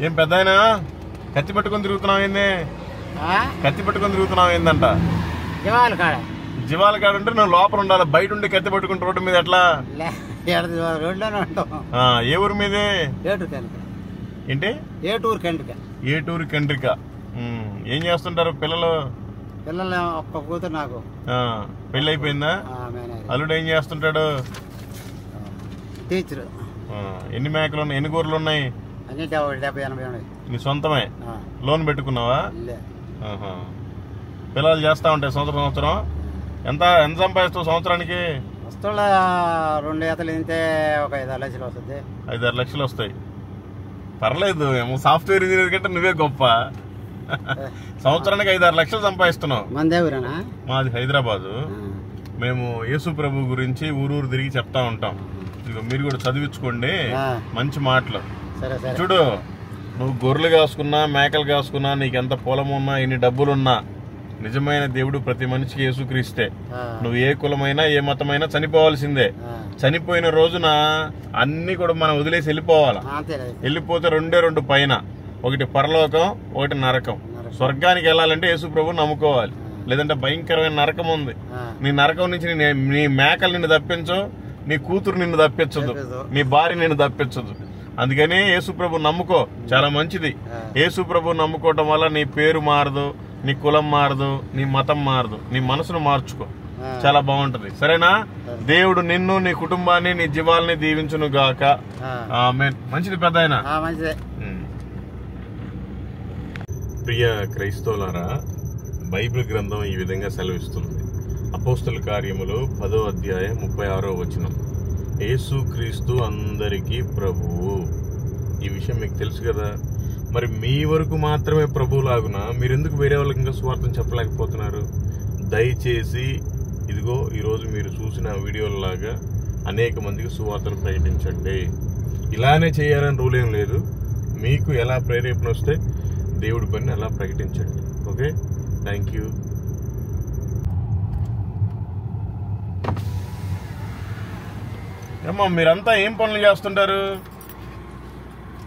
ఏం పెద్దాయనా కత్తి పట్టుకొని తిరుగుతున్నావు ఏంది? కత్తి పట్టుకొని తిరుగుతున్నావు ఏందంట? జీవాల కాడ ఉంటే నువ్వు లోపల ఉండాలి, బయట ఉండి కత్తి పట్టుకుని రోడ్డు మీద ఎట్లా? ఏ ఊరు మీది? ఏంటి? ఏటూరు కండ్రిక. ఏం చేస్తుంటారు పిల్లలు? ఒక్క కూతురు నాకు. పెళ్ళి అయిపోయిందా? అల్లుడు ఏం చేస్తుంటాడు? టీచర్. ఎన్ని మేకలు ఉన్నాయి, ఎన్ని గొర్రెలు ఉన్నాయి? 70-80 ఉన్నాయి. నీ సొంతమే? లోన్ పెట్టుకున్నావా? పిల్లలు చేస్తా ఉంటాయి సంవత్సరం. ఎంత సంపాదిస్తావు సంవత్సరానికి? వస్తువుల 2 ఈతలు తింటే ఒక 5-6 లక్షలు వస్తుంది. 5-6 లక్షలు వస్తాయి. పర్లేదు, సాఫ్ట్వేర్ ఇంజనీర్ కంటే నువ్వే గొప్ప. సంవత్సరానికి 5-6 లక్షలు సంపాదిస్తున్నావు. మాది హైదరాబాదు. మేము యేసు ప్రభు గురించి ఊరు తిరిగి చెప్తా ఉంటాం. మీరు కూడా చదివించుకోండి మంచి మాటలు. చూడు, నువ్వు గొర్రెలు కాసుకున్నా మేకలు కాసుకున్నా, నీకెంత పొలం ఉన్నా, ఎన్ని డబ్బులున్నా, నిజమైన దేవుడు ప్రతి మనిషికి యేసుక్రీస్తే. నువ్వు ఏ కులమైనా ఏ మతమైనా చనిపోవాల్సిందే. చనిపోయిన రోజున అన్ని కూడా మనం వదిలేసి వెళ్ళిపోవాలి. వెళ్ళిపోతే 2 పైన, ఒకటి పరలోకం, ఒకటి నరకం. స్వర్గానికి వెళ్ళాలంటే యేసు ప్రభు నమ్ముకోవాలి, లేదంటే భయంకరమైన నరకం ఉంది. నీ నరకం నుంచి నీ మేకలు నిన్ను తప్పించు, నీ కూతురు నిన్ను తప్పించదు, నీ భార్య నిన్ను తప్పించదు. అందుకని యేసు ప్రభు నమ్ముకో, చాలా మంచిది. యేసు ప్రభు నమ్ముకోవటం వల్ల నీ పేరు మారదు, నీ కులం మారదు, నీ మతం మారదు, నీ మనసును మార్చుకో, చాలా బాగుంటది. సరేనా? దేవుడు నిన్ను, నీ కుటుంబాన్ని, నీ జీవాల్ని దీవించును గాక. ఆమేన్. మంచిది పెద్దాయనా. ప్రియ క్రైస్తవులారా, బైబిల్ గ్రంథం ఈ విధంగా సెలవిస్తుంది. అపోస్తల కార్యములు 10వ అధ్యాయం 36వ వచనం. యేసుక్రీస్తు అందరికీ ప్రభువు. ఈ విషయం మీకు తెలుసు కదా. మరి మీ వరకు మాత్రమే ప్రభువులాగునా మీరెందుకు వేరే వాళ్ళకి ఇంకా సువార్తను చెప్పలేకపోతున్నారు? దయచేసి ఇదిగో ఈరోజు మీరు చూసిన వీడియోలాగా అనేక మందికి సువార్తను ప్రకటించండి. ఇలానే చేయాలని రూల్ ఏం లేదు. మీకు ఎలా ప్రేరేపణ వస్తే దేవుడి పని అలా ప్రకటించండి. Okay, thank you. అమ్మా, మీరంతా ఏం పనులు చేస్తుంటారు?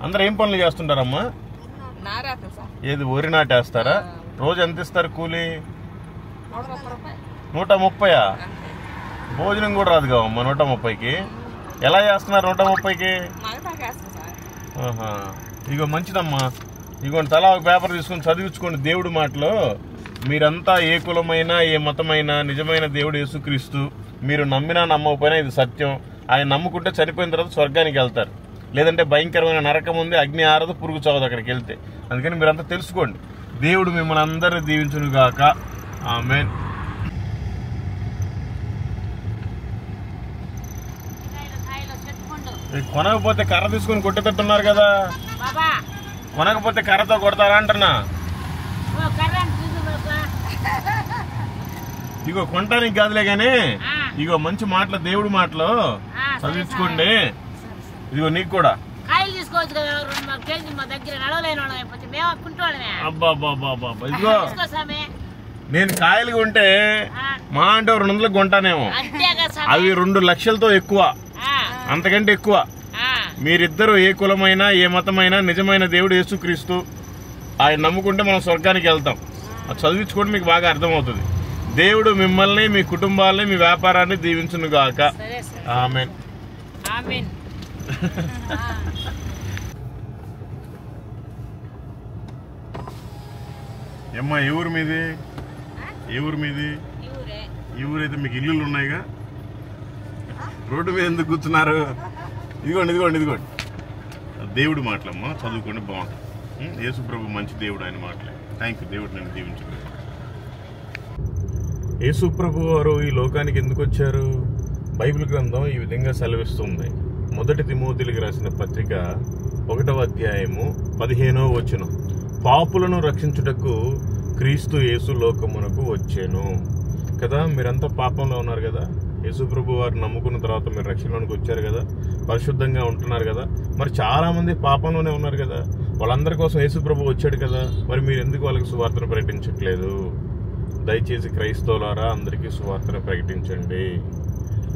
అందరు ఏం పనులు చేస్తుంటారమ్మా? ఏది వరి నాటేస్తారా? రోజు ఎంత ఇస్తారు కూలి? 130. భోజనం కూడా రాదు కావమ్మా 130కి. ఎలా చేస్తున్నారు 130కి? ఇగో మంచిదమ్మా, ఇగోండి తలా ఒక పేపర్ తీసుకొని చదివించుకోండి దేవుడి మాటలో. మీరంతా ఏ కులమైనా ఏ మతమైనా నిజమైన దేవుడు యేసుక్రీస్తు. మీరు నమ్మినా నమ్మకపోయినా ఇది సత్యం. ఆయన నమ్ముకుంటే చనిపోయిన తర్వాత స్వర్గానికి వెళ్తారు, లేదంటే భయంకరమైన నరకం ఉంది, అగ్ని ఆరదు, పురుగు చావదు అక్కడికి వెళ్తే. అందుకని మీరంతా తెలుసుకోండి. దేవుడు మిమ్మల్ని అందరూ దీవించును గాక. ఆమేన్. కొనకపోతే కర్ర తీసుకుని కొట్టేటట్టున్నారు కదా. కొనకపోతే కర్రతో కొడతారా అంటున్నా. ఇగో కొనటానికి కాదులే గాని, ఇగో మంచి మాటలు, దేవుడి మాటలు చదివించుకోండి. ఇదిగో నీకు కూడా ఇదిగో నేను కాయలు కొంటే మా అంటే 200 కొంటానేమో, అవి 2 లక్షలతో ఎక్కువ, అంతకంటే ఎక్కువ. మీరిద్దరూ ఏ కులమైనా ఏ మతమైనా నిజమైన దేవుడు యేసుక్రీస్తు, ఆయన నమ్ముకుంటే మనం స్వర్గానికి వెళ్తాం. అది చదివించుకోండి, మీకు బాగా అర్థమవుతుంది. దేవుడు మిమ్మల్ని, మీ కుటుంబాలని, మీ వ్యాపారాన్ని దీవించును గాక. ఆమేన్. ఏమ్మా, ఏ ఊరు మీది? ఏ ఊరు మీది? ఈ ఊరైతే మీకు ఇల్లులు ఉన్నాయిగా. రోడ్డు మీద ఎందుకు కూర్చున్నారు? ఇదిగోండి ఇదిగోండి ఇదిగోండి దేవుడి మాటలమ్మా, చదువుకోండి, బాగుంటుంది. యేసు ప్రభు మంచి దేవుడు, ఆయన మాటలే. Thank you. దేవుడు నన్ను దీవించుకోండి. యేసు ప్రభు వారు ఈ లోకానికి ఎందుకు వచ్చారు? బైబిల్ గ్రంథం ఈ విధంగా సెలవిస్తుంది. 1 తిమోతికి రాసిన పత్రిక 1వ అధ్యాయము 15వ వచనం. పాపులను రక్షించుటకు క్రీస్తు యేసు లోకమునకు వచ్చాను కదా. మీరంతా పాపంలో ఉన్నారు కదా. యేసు ప్రభు వారు నమ్ముకున్న తర్వాత మీరు రక్షణలోనికి వచ్చారు కదా, పరిశుద్ధంగా ఉంటున్నారు కదా. మరి చాలా మంది పాపంలోనే ఉన్నారు కదా. వాళ్ళందరి కోసం యేసు ప్రభు వచ్చాడు కదా. మరి మీరు ఎందుకు వాళ్ళకి సువార్తను ప్రకటించట్లేదు? దయచేసి క్రైస్తవులారా, అందరికీ సువార్తను ప్రకటించండి,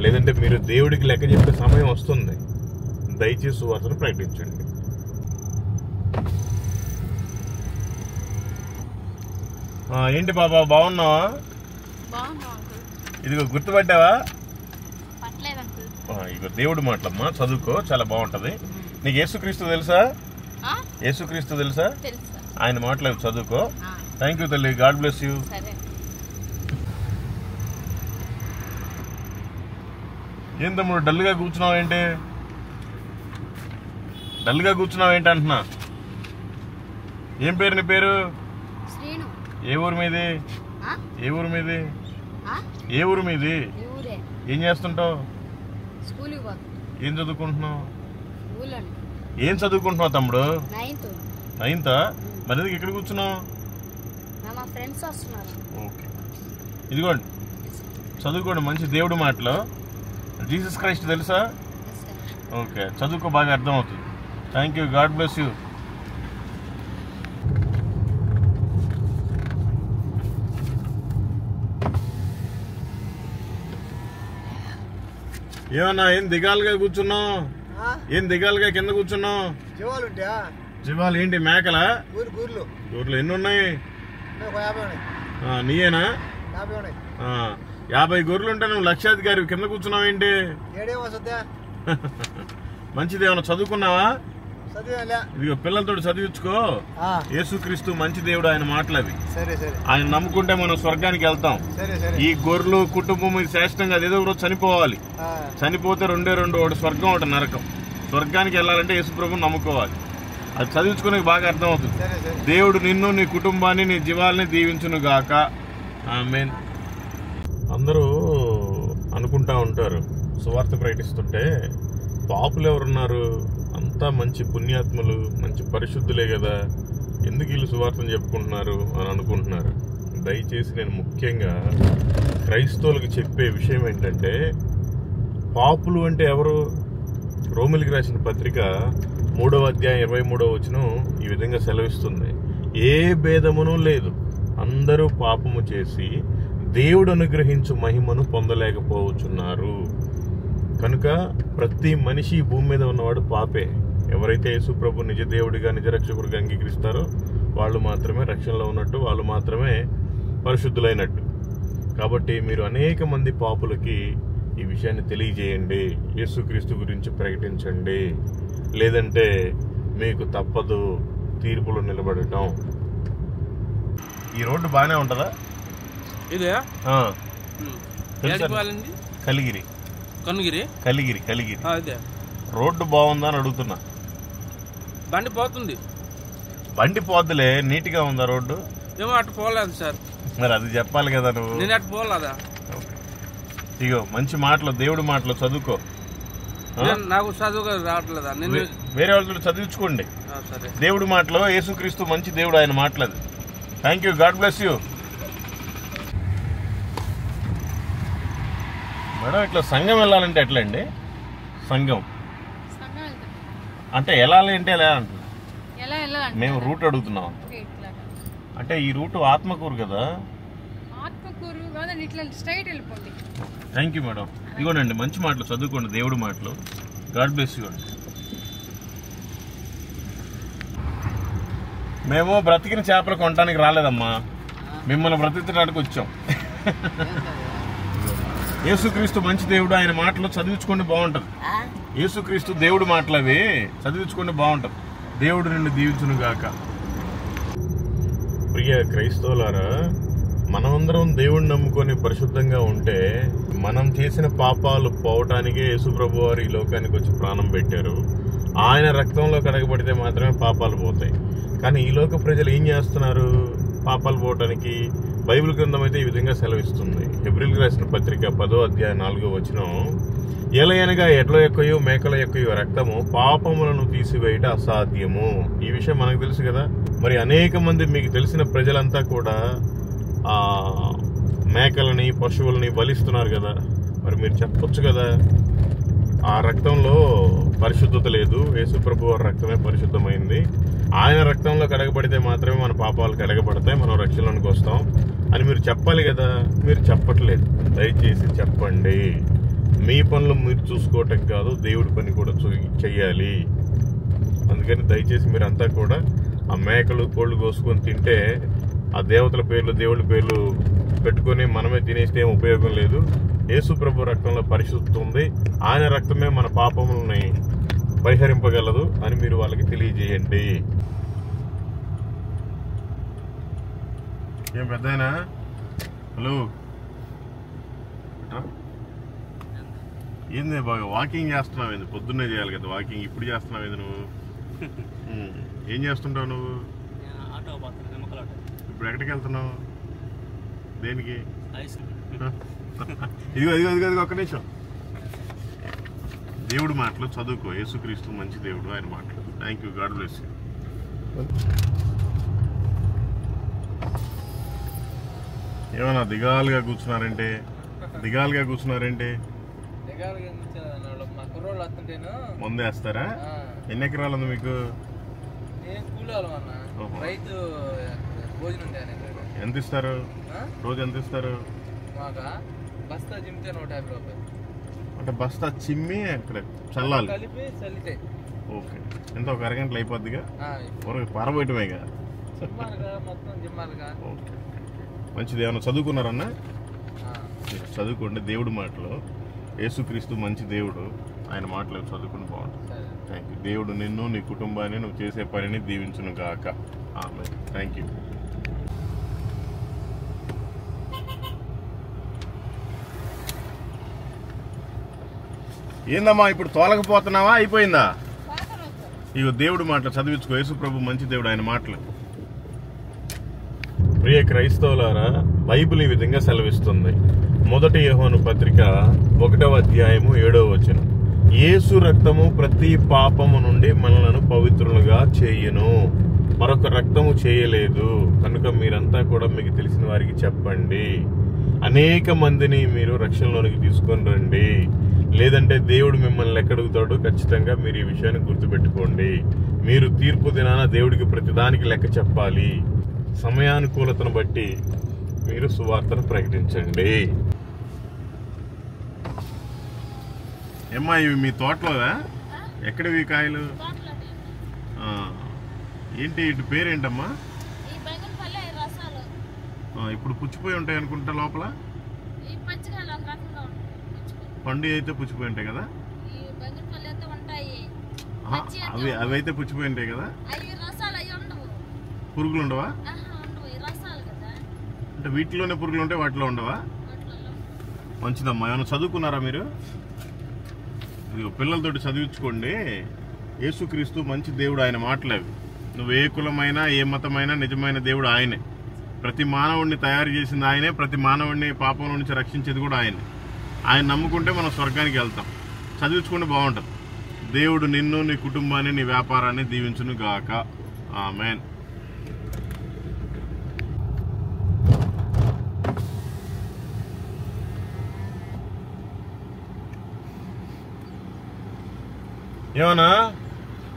లేదంటే మీరు దేవుడికి లెక్క చెప్పే సమయం వస్తుంది. దయచేసి సువార్తను ప్రకటించండి. ఏంటి బాబా బాగున్నావా? ఇదిగో గుర్తుపట్టావా? ఇగో దేవుడు మాటలమ్మా, చదువుకో, చాలా బాగుంటది. నీకు యేసుక్రీస్తు తెలుసా? యేసుక్రీస్తు తెలుసా? ఆయన మాటలు చదువుకో. థ్యాంక్ యూ తల్లి, గాడ్ బ్లెస్ యూ. ఏం తమ్ముడు డల్గా కూర్చున్నావు ఏంటి? డల్గా కూర్చున్నావు ఏంటి అంటున్నా. ఏం పేరు నీ పేరు? ఏ ఊరు మీది? ఏ ఊరు మీది? ఏ ఊరు మీది? ఏం చేస్తుంటావు? ఏం చదువుకుంటున్నావు? ఏం చదువుకుంటున్నావు తమ్ముడు? 9th. మరి ఎందుకు ఇక్కడ కూర్చున్నావు? ఓకే, ఇదిగోండి చదువుకోండి, మంచి దేవుడు మాటలు. జీసస్ క్రైస్ట్ తెలుసా? ఓకే, చదువుకో, బాగా అర్థం అవుతుంది. Thank you, God bless you. ఏమన్నా ఏం దిగాలుగా కూర్చున్నావు? ఏం దిగాలుగా కింద కూర్చున్నావు? జీవాలు ఏంటి? మేకలా? ఊర్లో ఎన్ని ఉన్నాయి? నీయేనా? 50 గొర్రెలు ఉంటే నువ్వు లక్షాధికారి, కింద కూర్చున్నావు ఏంటి? మంచిది. ఏమన్నా చదువుకున్నావా? ఇదిగో పిల్లలతో చదివించుకో. యేసుక్రీస్తు మంచి దేవుడు, ఆయన మాటలు అవి. ఆయన నమ్ముకుంటే మనం స్వర్గానికి వెళ్తాం. ఈ గొర్రెలు కుటుంబం ఇది శ్రేష్టంగా ఏదో ఒక రోజు చనిపోవాలి. చనిపోతే రెండే ఒకటి స్వర్గం, ఒకటి నరకం. స్వర్గానికి వెళ్ళాలంటే యేసు ప్రభువుని నమ్ముకోవాలి. అది చదివించుకునే బాగా అర్థం అవుతుంది. దేవుడు నిన్ను, నీ కుటుంబాన్ని, నీ జీవాల్ని దీవించును గాక. ఆమేన్. అందరూ అనుకుంటా ఉంటారు సువార్త ప్రకటిస్తుంటే, పాపులు ఎవరున్నారు? అంతా మంచి పుణ్యాత్ములు, మంచి పరిశుద్ధులే కదా, ఎందుకు వీళ్ళు సువార్తను చెప్పుకుంటున్నారు అని అనుకుంటున్నారు. దయచేసి నేను ముఖ్యంగా క్రైస్తవులకు చెప్పే విషయం ఏంటంటే, పాపులు అంటే ఎవరు? రోమిలికి రాసిన పత్రిక 3వ అధ్యాయం 23వ వచనం ఈ విధంగా సెలవిస్తుంది. ఏ భేదమును లేదు, అందరూ పాపము చేసి దేవుడు అనుగ్రహించు మహిమను పొందలేకపోవచ్చున్నారు. కనుక ప్రతి మనిషి భూమి మీద ఉన్నవాడు పాపే. ఎవరైతే యేసు ప్రభు నిజ దేవుడిగా, నిజ రక్షకుడిగా అంగీకరిస్తారో వాళ్ళు మాత్రమే రక్షణలో ఉన్నట్టు, వాళ్ళు మాత్రమే పరిశుద్ధులైనట్టు. కాబట్టి మీరు అనేక మంది పాపులకి ఈ విషయాన్ని తెలియజేయండి, యేసుక్రీస్తు గురించి ప్రకటించండి. లేదంటే మీకు తప్పదు తీర్పులో నిలబడటం. ఈ రోడ్డు బాగానే ఉంటుందా? కలిగిరి రోడ్డు బాగుందా అని అడుగుతున్నా. బండి పోద్దులే, నీట్ గా ఉందా రోడ్డు? ఏమో అటు పోలేదు సార్. మరి అది చెప్పాలి కదా నువ్వు. నేను అటు పోలేదా? ఇగో మంచి మాటలు, దేవుడి మాటలు చదువుకో. నాకు చదువు రావట్లేదా? నేను వేరే వాళ్ళతో చదివించుకోండి. దేవుడి మాటలు, యేసుక్రీస్తు మంచి దేవుడు, ఆయన మాటలది. Thank you, God bless you. Madam, ఇట్లా సంఘం వెళ్ళాలంటే ఎట్లా అండి? సంఘం అంటే వెళ్ళాలి అంటే ఎలా అంటున్నా? మేము రూట్ అడుగుతున్నాం. అంటే ఈ రూట్ ఆత్మకూరు కదా? Thank you madam. ఇగోనండి మంచి మాటలు చదువుకోండి, దేవుడి మాటలు. గాడ్ బ్లెస్ యూ అండి. మేము బ్రతికిన చేపలు కొనడానికి రాలేదమ్మా, మిమ్మల్ని బ్రతికించడానికి వచ్చాం. యేసుక్రీస్తు మంచి దేవుడు, ఆయన మాటలు చదివించుకోండి, బాగుంటది. యేసుక్రీస్తు దేవుడు మాటలు అవి చదివించుకోండి, బాగుంటది. దేవుడు నిన్ను దీవించును గాక. ప్రియ క్రైస్తవులారా, మనమందరం దేవుడిని నమ్ముకొని పరిశుద్ధంగా ఉంటే మనం చేసిన పాపాలు పోవటానికే యేసు ప్రభు వారు ఈ లోకానికి వచ్చి ప్రాణం పెట్టారు. ఆయన రక్తంలో కడగబడితే మాత్రమే పాపాలు పోతాయి. కానీ ఈ లోక ప్రజలు ఏం చేస్తున్నారు పాపాలు పోవటానికి? బైబిల్ గ్రంథం అయితే ఈ విధంగా సెలవిస్తుంది. హెబ్రీయులకు రాసిన పత్రిక 10వ అధ్యాయం 4వ వచనం, ఎలయనగా ఎడ్ల యొక్కయో మేకల యొక్కయో రక్తము పాపములను తీసివేయట అసాధ్యము. ఈ విషయం మనకు తెలుసు కదా. మరి అనేక మంది మీకు తెలిసిన ప్రజలంతా కూడా ఆ మేకలని, పశువులని బలిస్తున్నారు కదా. మరి మీరు చెప్పొచ్చు కదా, ఆ రక్తంలో పరిశుద్ధత లేదు, యేసు ప్రభు వారి రక్తమే పరిశుద్ధమైంది, ఆయన రక్తంలో కడగబడితే మాత్రమే మన పాపాలు కడగబడతాయి, మనం రక్షణలోనికి వస్తాం అని మీరు చెప్పాలి కదా. మీరు చెప్పట్లేదు. దయచేసి చెప్పండి. మీ పనులు మీరు చూసుకోవటం కాదు, దేవుడి పని కూడా చెయ్యాలి. అందుకని దయచేసి మీరంతా కూడా ఆ మేకలు కోళ్ళు కోసుకొని తింటే ఆ దేవతల పేర్లు దేవుళ్ళ పేర్లు పెట్టుకొని మనమే తినేస్తే ఏం ఉపయోగం లేదు. యేసు ప్రభు రక్తంలో పరిశుద్ధి ఉంది. ఆయన రక్తమే మన పాపములని పరిహరింపగలదు అని మీరు వాళ్ళకి తెలియజేయండి. ఏం పెద్దయినా? హలో, ఏంది బాగా వాకింగ్ చేస్తున్నావు? ఏంది పొద్దున్నే చేయాలి కదా వాకింగ్, ఇప్పుడు చేస్తున్నావు ఏంది నువ్వు? ఏం చేస్తుంటావు నువ్వు? ఇప్పుడు ఎక్కడికి వెళ్తున్నావు? దేనికి? ఇదిగో ఒక్క నిమిషం. దేవుడి మాటలు చదువుకో. యేసుక్రీస్తు మంచి దేవుడు, ఆయన మాటలు. Thank you, God bless you. ఏమన్నా దిగాలుగా కూర్చున్నారంటే? ముందేస్తారా? ఎన్ని ఎకరాలు ఉంది మీకు? ఎంత ఇస్తారు రోజు? ఎంత ఇస్తారు? అంటే బస్తా చిమ్మి అక్కడ చల్లాలి. ఓకే, ఎంత ఒక అరగంటలు అయిపోద్దిగా? పారబోయటమేగా. ఓకే, మంచిది. ఏమన్నా చదువుకున్నారన్నా? చదువుకోండి దేవుడి మాటలు. యేసుక్రీస్తు మంచి దేవుడు, ఆయన మాటలు చదువుకుని బాగుంటుంది. Thank you. దేవుడు నిన్ను, నీ కుటుంబాన్ని, నువ్వు చేసే పనిని దీవించును గాక. ఆమేన్. Thank you. ఏందమ్మా ఇప్పుడు తోలకపోతున్నావా? అయిపోయిందా? ఇగో దేవుడి మాటలు చదివించుకో. యేసు ప్రభు మంచి దేవుడు, ఆయన మాటలు. ప్రియ క్రైస్తవులారా, బైబిల్ ఈ విధంగా సెలవిస్తుంది. 1 యోహాను పత్రిక 1వ అధ్యాయము 7వ వచనం. యేసు రక్తము ప్రతి పాపము నుండి మనలను పవిత్రులుగా చేయును, మరొక రక్తము చేయలేదు. కనుక మీరంతా కూడా మీకు తెలిసిన వారికి చెప్పండి. అనేక మందిని మీరు రక్షణలోనికి తీసుకొని రండి. లేదంటే దేవుడు మిమ్మల్ని లెక్కడుగుతాడు. ఖచ్చితంగా మీరు ఈ విషయాన్ని గుర్తుపెట్టుకోండి. మీరు తీర్పు దినాన దేవుడికి ప్రతిదానికి లెక్క చెప్పాలి. సమయానుకూలతను బట్టి మీరు సువార్తను ప్రకటించండి. ఏమ్మా, ఇవి మీ తోటలోవా? ఎక్కడివి కాయలు? ఏంటి ఇటు పేరేంటమ్మా? ఇప్పుడు పుచ్చిపోయి ఉంటాయి అనుకుంటా లోపల. పండు అయితే పుచ్చిపోయి ఉంటాయి కదా? అవి అయితే పుచ్చిపోయి ఉంటాయి కదా? పురుగులు ఉండవా? అంటే వీటిలోనే పురుగులు ఉంటాయి, వాటిలో ఉండవా? మంచిదమ్మా. ఏమైనా చదువుకున్నారా మీరు? ఇది పిల్లలతోటి చదివించుకోండి. యేసుక్రీస్తు మంచి దేవుడు, ఆయన మాటలేవి. నువ్వు ఏ కులమైనా ఏ మతమైనా నిజమైన దేవుడు ఆయనే. ప్రతి మానవుడిని తయారు చేసింది ఆయనే. ప్రతి మానవుడిని పాపం నుంచి రక్షించేది కూడా ఆయనే. ఆయన నమ్ముకుంటే మనం స్వర్గానికి వెళ్తాం. చదివించుకుంటే బాగుంటుంది. దేవుడు నిన్ను, నీ కుటుంబాన్ని, నీ వ్యాపారాన్ని దీవించును గాక. ఆమేన్. ఏమన్నా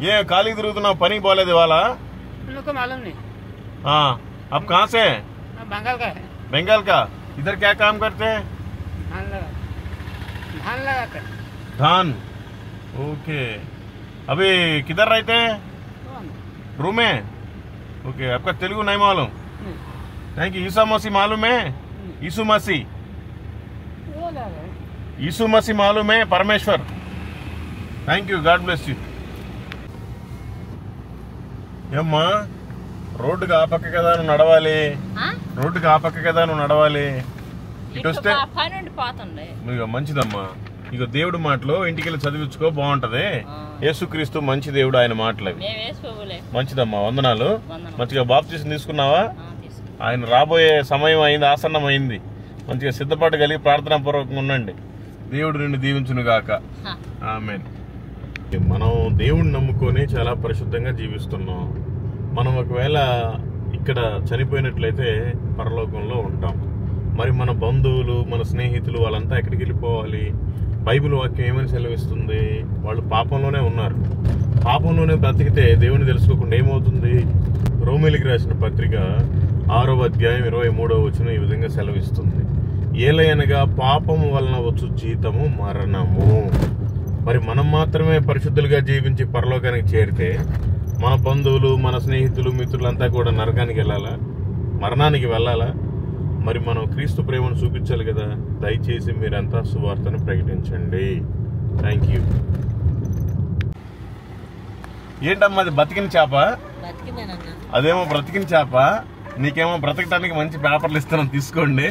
ఏ ఖాళీ తిరుగుతున్నావు? పనికి పోలేదు ఇవాళ? अब कहाँ से? बंगाल का। इधर क्या काम करते हैं? धान। ओके, अभी किधर रहते हैं? रूम में। ओके, आपका तेलुगु नहीं मालूम? Thank you. ईसा मसीह मालूम है? यीशु मसीह मालूम है? परमेश्वर। Thank you, God bless you. ఏమ్మా, రోడ్డుకి ఆ పక్క కదా నువ్వు నడవాలి. రోడ్డుకి ఆ పక్క కదా నువ్వు నడవాలి. ఇటు వస్తే మంచిదమ్మా. ఇక దేవుడి మాటలు ఇంటికి వెళ్ళి చదివించుకో, బాగుంటది. యేసుక్రీస్తు మంచి దేవుడు, ఆయన మాటలు. మంచిదమ్మా, వందనాలు. మంచిగా బాప్తిసం తీసుకున్నావా? ఆయన రాబోయే సమయం అయింది, ఆసన్నం అయింది. మంచిగా సిద్ధపాటు కలిగి ప్రార్థనా పూర్వకంగా ఉండండి. దేవుడు నిన్ను దీవించును గాక. ఆమేన్. మనం దేవుడిని నమ్ముకొని చాలా పరిశుద్ధంగా జీవిస్తున్నాం. మనం ఒకవేళ ఇక్కడ చనిపోయినట్లయితే పరలోకంలో ఉంటాం. మరి మన బంధువులు, మన స్నేహితులు వాళ్ళంతా ఎక్కడికి వెళ్ళిపోవాలి? బైబిల్ వాక్యం ఏమని సెలవిస్తుంది? వాళ్ళు పాపంలోనే ఉన్నారు. పాపంలోనే బ్రతికితే దేవుని తెలుసుకోకుండా ఏమవుతుంది? రోమీయులకు రాసిన పత్రిక 6వ అధ్యాయం 23వ వచనం ఈ విధంగా సెలవిస్తుంది. ఏలయనగా పాపము వలన వచ్చు జీతము మరణము. మరి మనం మాత్రమే పరిశుద్ధులుగా జీవించి పరలోకానికి చేరితే మన బంధువులు, మన స్నేహితులు, మిత్రులంతా కూడా నరకానికి వెళ్ళాలా, మరణానికి వెళ్ళాలా? మరి మనం క్రీస్తు ప్రేమను చూపించాలి కదా. దయచేసి మీరంతా సువార్తను ప్రకటించండి. Thank you. ఏంటమ్మా అది బతికిన చేప? అదేమో బ్రతికిన చేప, నీకేమో బ్రతకటానికి మంచి పేపర్లు ఇస్తాను, తీసుకోండి.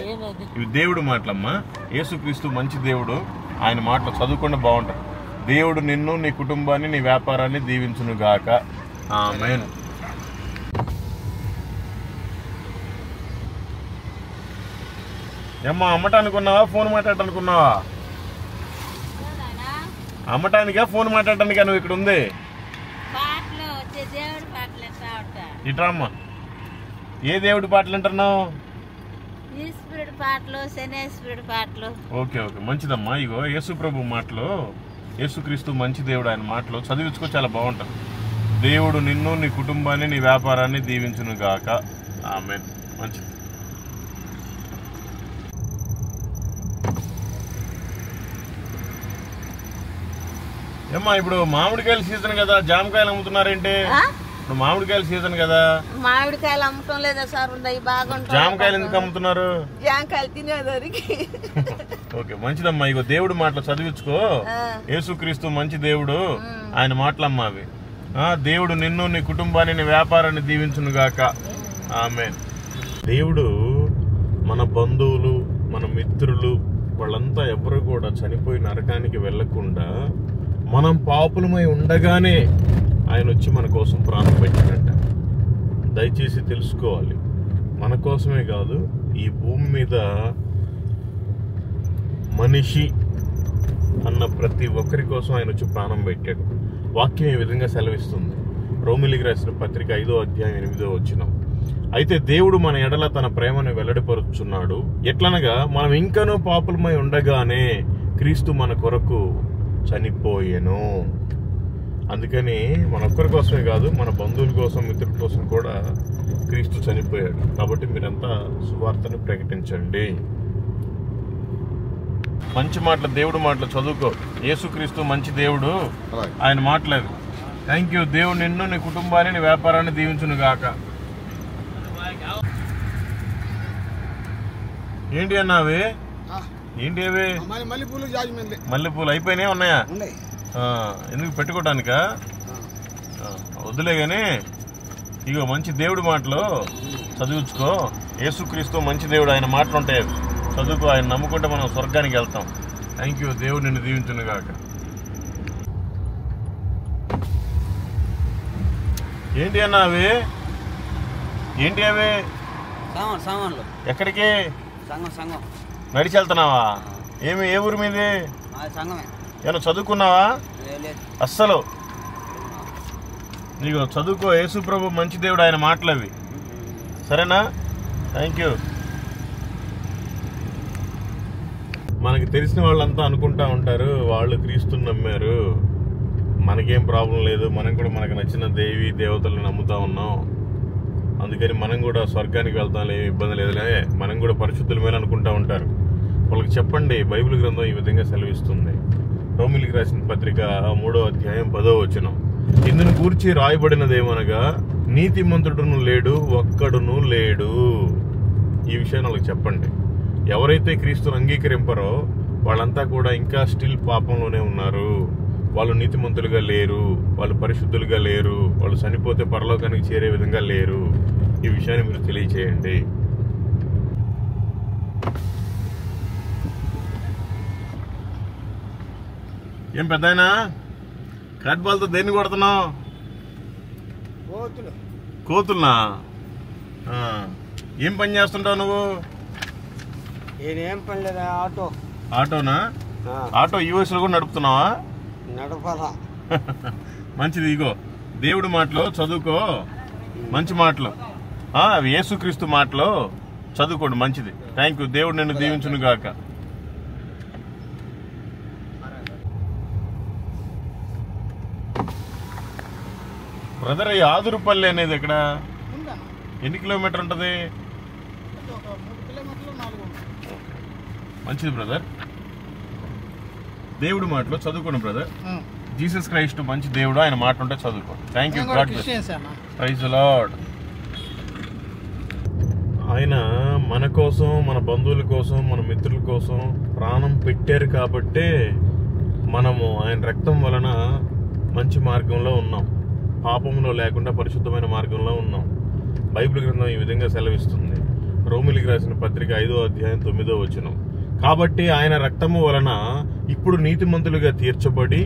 ఇవి దేవుడు మాటలమ్మా. యేసుక్రీస్తు మంచి దేవుడు, ఆయన మాటలు చదువుకుంటే బాగుంటాయి. దేవుడు నిన్ను, నీ కుటుంబాన్ని, నీ వ్యాపారాన్ని దీవించును గాక. ఆమేన్. ఏమ్మా అమ్మటానుకున్నావా, ఫోన్ మాట్లాడటానుకున్నావా? అమ్మటానికా ఫోన్ మాట్లాడటానికా నువ్వు ఇక్కడ ఉంది? ఇట్రామ్మా. ఏ దేవుడి పాటలు అంటున్నావు? ఓకే ఓకే, మంచిదమ్మా. ఇగో యేసు ప్రభు మాటలు, యేసుక్రీస్తు మంచి దేవుడు, ఆయన మాటలు చదివించుకో, చాలా బాగుంటుంది. దేవుడు నిన్ను, నీ కుటుంబాన్ని, నీ వ్యాపారాన్ని దీవించును గాక. ఆమేన్. మంచిది. ఏమ్మా ఇప్పుడు మామిడికాయల సీజన్ కదా, జామకాయలు అమ్ముతున్నారేంటి? ఇప్పుడు మామిడికాయల సీజన్ కదా. మామిడికాయలు అమ్మటం లేదా సార్? ఉన్నాయి బాగుంటాయి. జామకాయలు ఎందుకు అమ్ముతున్నారు? జామకాయలు తినేదానికి. ఓకే, మంచిదమ్మా. ఇగో దేవుడు మాటలు చదివించుకో. యేసుక్రీస్తు మంచి దేవుడు, ఆయన మాటలమ్మా అవి. దేవుడు నిన్ను, నీ కుటుంబాన్ని, నీ వ్యాపారాన్ని దీవించును గాక. ఆమేన్. దేవుడు మన బంధువులు, మన మిత్రులు, వాళ్ళంతా ఎవరు కూడా చనిపోయి నరకానికి వెళ్లకుండా మనం పాపులమై ఉండగానే ఆయన వచ్చి మన కోసం ప్రాణం పెట్టినట్ట. దయచేసి తెలుసుకోవాలి. మన కోసమే కాదు, ఈ భూమి మీద మనిషి అన్న ప్రతి ఒక్కరి కోసం ఆయన వచ్చి ప్రాణం పెట్టాడు. వాక్యం ఈ విధంగా సెలవిస్తుంది. రోమిలికి రాసిన పత్రిక 5వ అధ్యాయం 8వ వచనం. అయితే దేవుడు మన ఎడల తన ప్రేమను వెల్లడిపరుచున్నాడు. ఎట్లనగా మనం ఇంకనూ పాపులమై ఉండగానే క్రీస్తు మన కొరకు చనిపోయెను. అందుకని మన ఒక్కరి కోసమే కాదు, మన బంధువుల కోసం, మిత్రుల కోసం కూడా క్రీస్తు చనిపోయాడు. కాబట్టి మీరంతా సువార్తను ప్రకటించండి. మంచి మాటలు, దేవుడు మాటలు చదువుకో. యేసుక్రీస్తు మంచి దేవుడు, ఆయన మాటలేదు. Thank you. దేవుడు నిన్ను, నీ కుటుంబాన్ని, నీ వ్యాపారాన్ని దీవించును గాక. ఏంటి అన్నా అవి? ఏంటి అవి? మల్లెపూలు అయిపోయినాయి, ఉన్నాయా? ఎందుకు పెట్టుకోవటానికా? వద్దులే గాని ఇగో మంచి దేవుడి మాటలు చదివించుకో. యేసుక్రీస్తు మంచి దేవుడు, ఆయన మాటలు ఉంటాయి, చదువుకో. ఆయన నమ్ముకుంటే మనం స్వర్గానికి వెళ్తాం. Thank you. దేవుడు నిన్ను దీవించును గాక. ఏంటి అన్నా అవి? ఏంటి అవి? ఎక్కడికి నడిచి వెళ్తున్నావా? ఏమి, ఏ ఊరు మీది? ఏమన్నా చదువుకున్నావా? అస్సలు. నీకు చదువుకో. యేసు ప్రభు మంచి దేవుడు, ఆయన మాటలు అవి. సరేనా? Thank you. మనకి తెలిసిన వాళ్ళంతా అనుకుంటా ఉంటారు వాళ్ళు క్రీస్తుని నమ్మారు, మనకేం ప్రాబ్లం లేదు, మనం కూడా మనకు నచ్చిన దేవి దేవతలను నమ్ముతా ఉన్నాం, అందుకని మనం కూడా స్వర్గానికి వెళ్తాం, ఏమి ఇబ్బంది లేదులే, మనం కూడా పరిశుద్ధులమేని అనుకుంటా ఉంటారు. వాళ్ళకి చెప్పండి, బైబిల్ గ్రంథం ఈ విధంగా సెలవిస్తుంది. రోమిలికి రాసిన పత్రిక 3వ అధ్యాయం 10వ వచనం. ఇందును గూర్చి రాయబడినదేమనగా నీతిమంతుడును లేడు, ఒక్కడును లేడు. ఈ విషయాన్ని వాళ్ళకి చెప్పండి. ఎవరైతే క్రీస్తుని అంగీకరింపరో వాళ్ళంతా కూడా ఇంకా స్టిల్ పాపంలోనే ఉన్నారు. వాళ్ళు నీతిమంతులుగా లేరు, వాళ్ళు పరిశుద్ధులుగా లేరు, వాళ్ళు చనిపోతే పరలోకానికి చేరే విధంగా లేరు. ఈ విషయాన్ని మీరు తెలియచేయండి. ఏం పెద్దాయనా, కట్ బాల్తో దేన్ని కొడుతున్నావు? కోతుల్నా? ఏం పని చేస్తుంటావు నువ్వు? ఏం పని లేదా, ఆటో. ఆటోనా? ఆటో ఈ వయసులో కూడా నడుపుతున్నావా? నడపాలా. మంచిది. ఇగో దేవుడి మాటలు చదువుకో, మంచి మాటలు, అవి యేసుక్రీస్తు మాటలు చదువుకోండి. మంచిది. Thank you. దేవుడు నిన్ను దీవించును గాక. బ్రదర్, ఈ ఆదురుపల్లి అనేది ఎక్కడ, ఎన్ని కిలోమీటర్ ఉంటుంది? మంచిది బ్రదర్. దేవుడి మాటలో చదువుకోండి బ్రదర్. జీసస్ క్రైస్ట్ మంచి దేవుడు, ఆయన మాట ఉంటే చదువుకో. Thank you. God bless. Praise the Lord. ఆయన మన కోసం, మన బంధువుల కోసం, మన మిత్రుల కోసం ప్రాణం పెట్టారు కాబట్టే మనము ఆయన రక్తం వలన మంచి మార్గంలో ఉన్నాం, పాపంలో లేకుండా పరిశుద్ధమైన మార్గంలో ఉన్నాం. బైబిల్ గ్రంథం ఈ విధంగా సెలవిస్తుంది. రోమిలికి రాసిన పత్రిక 5వ అధ్యాయం 9వ వచనం. కాబట్టి ఆయన రక్తము వలన ఇప్పుడు నీతిమంతులుగా తీర్చబడి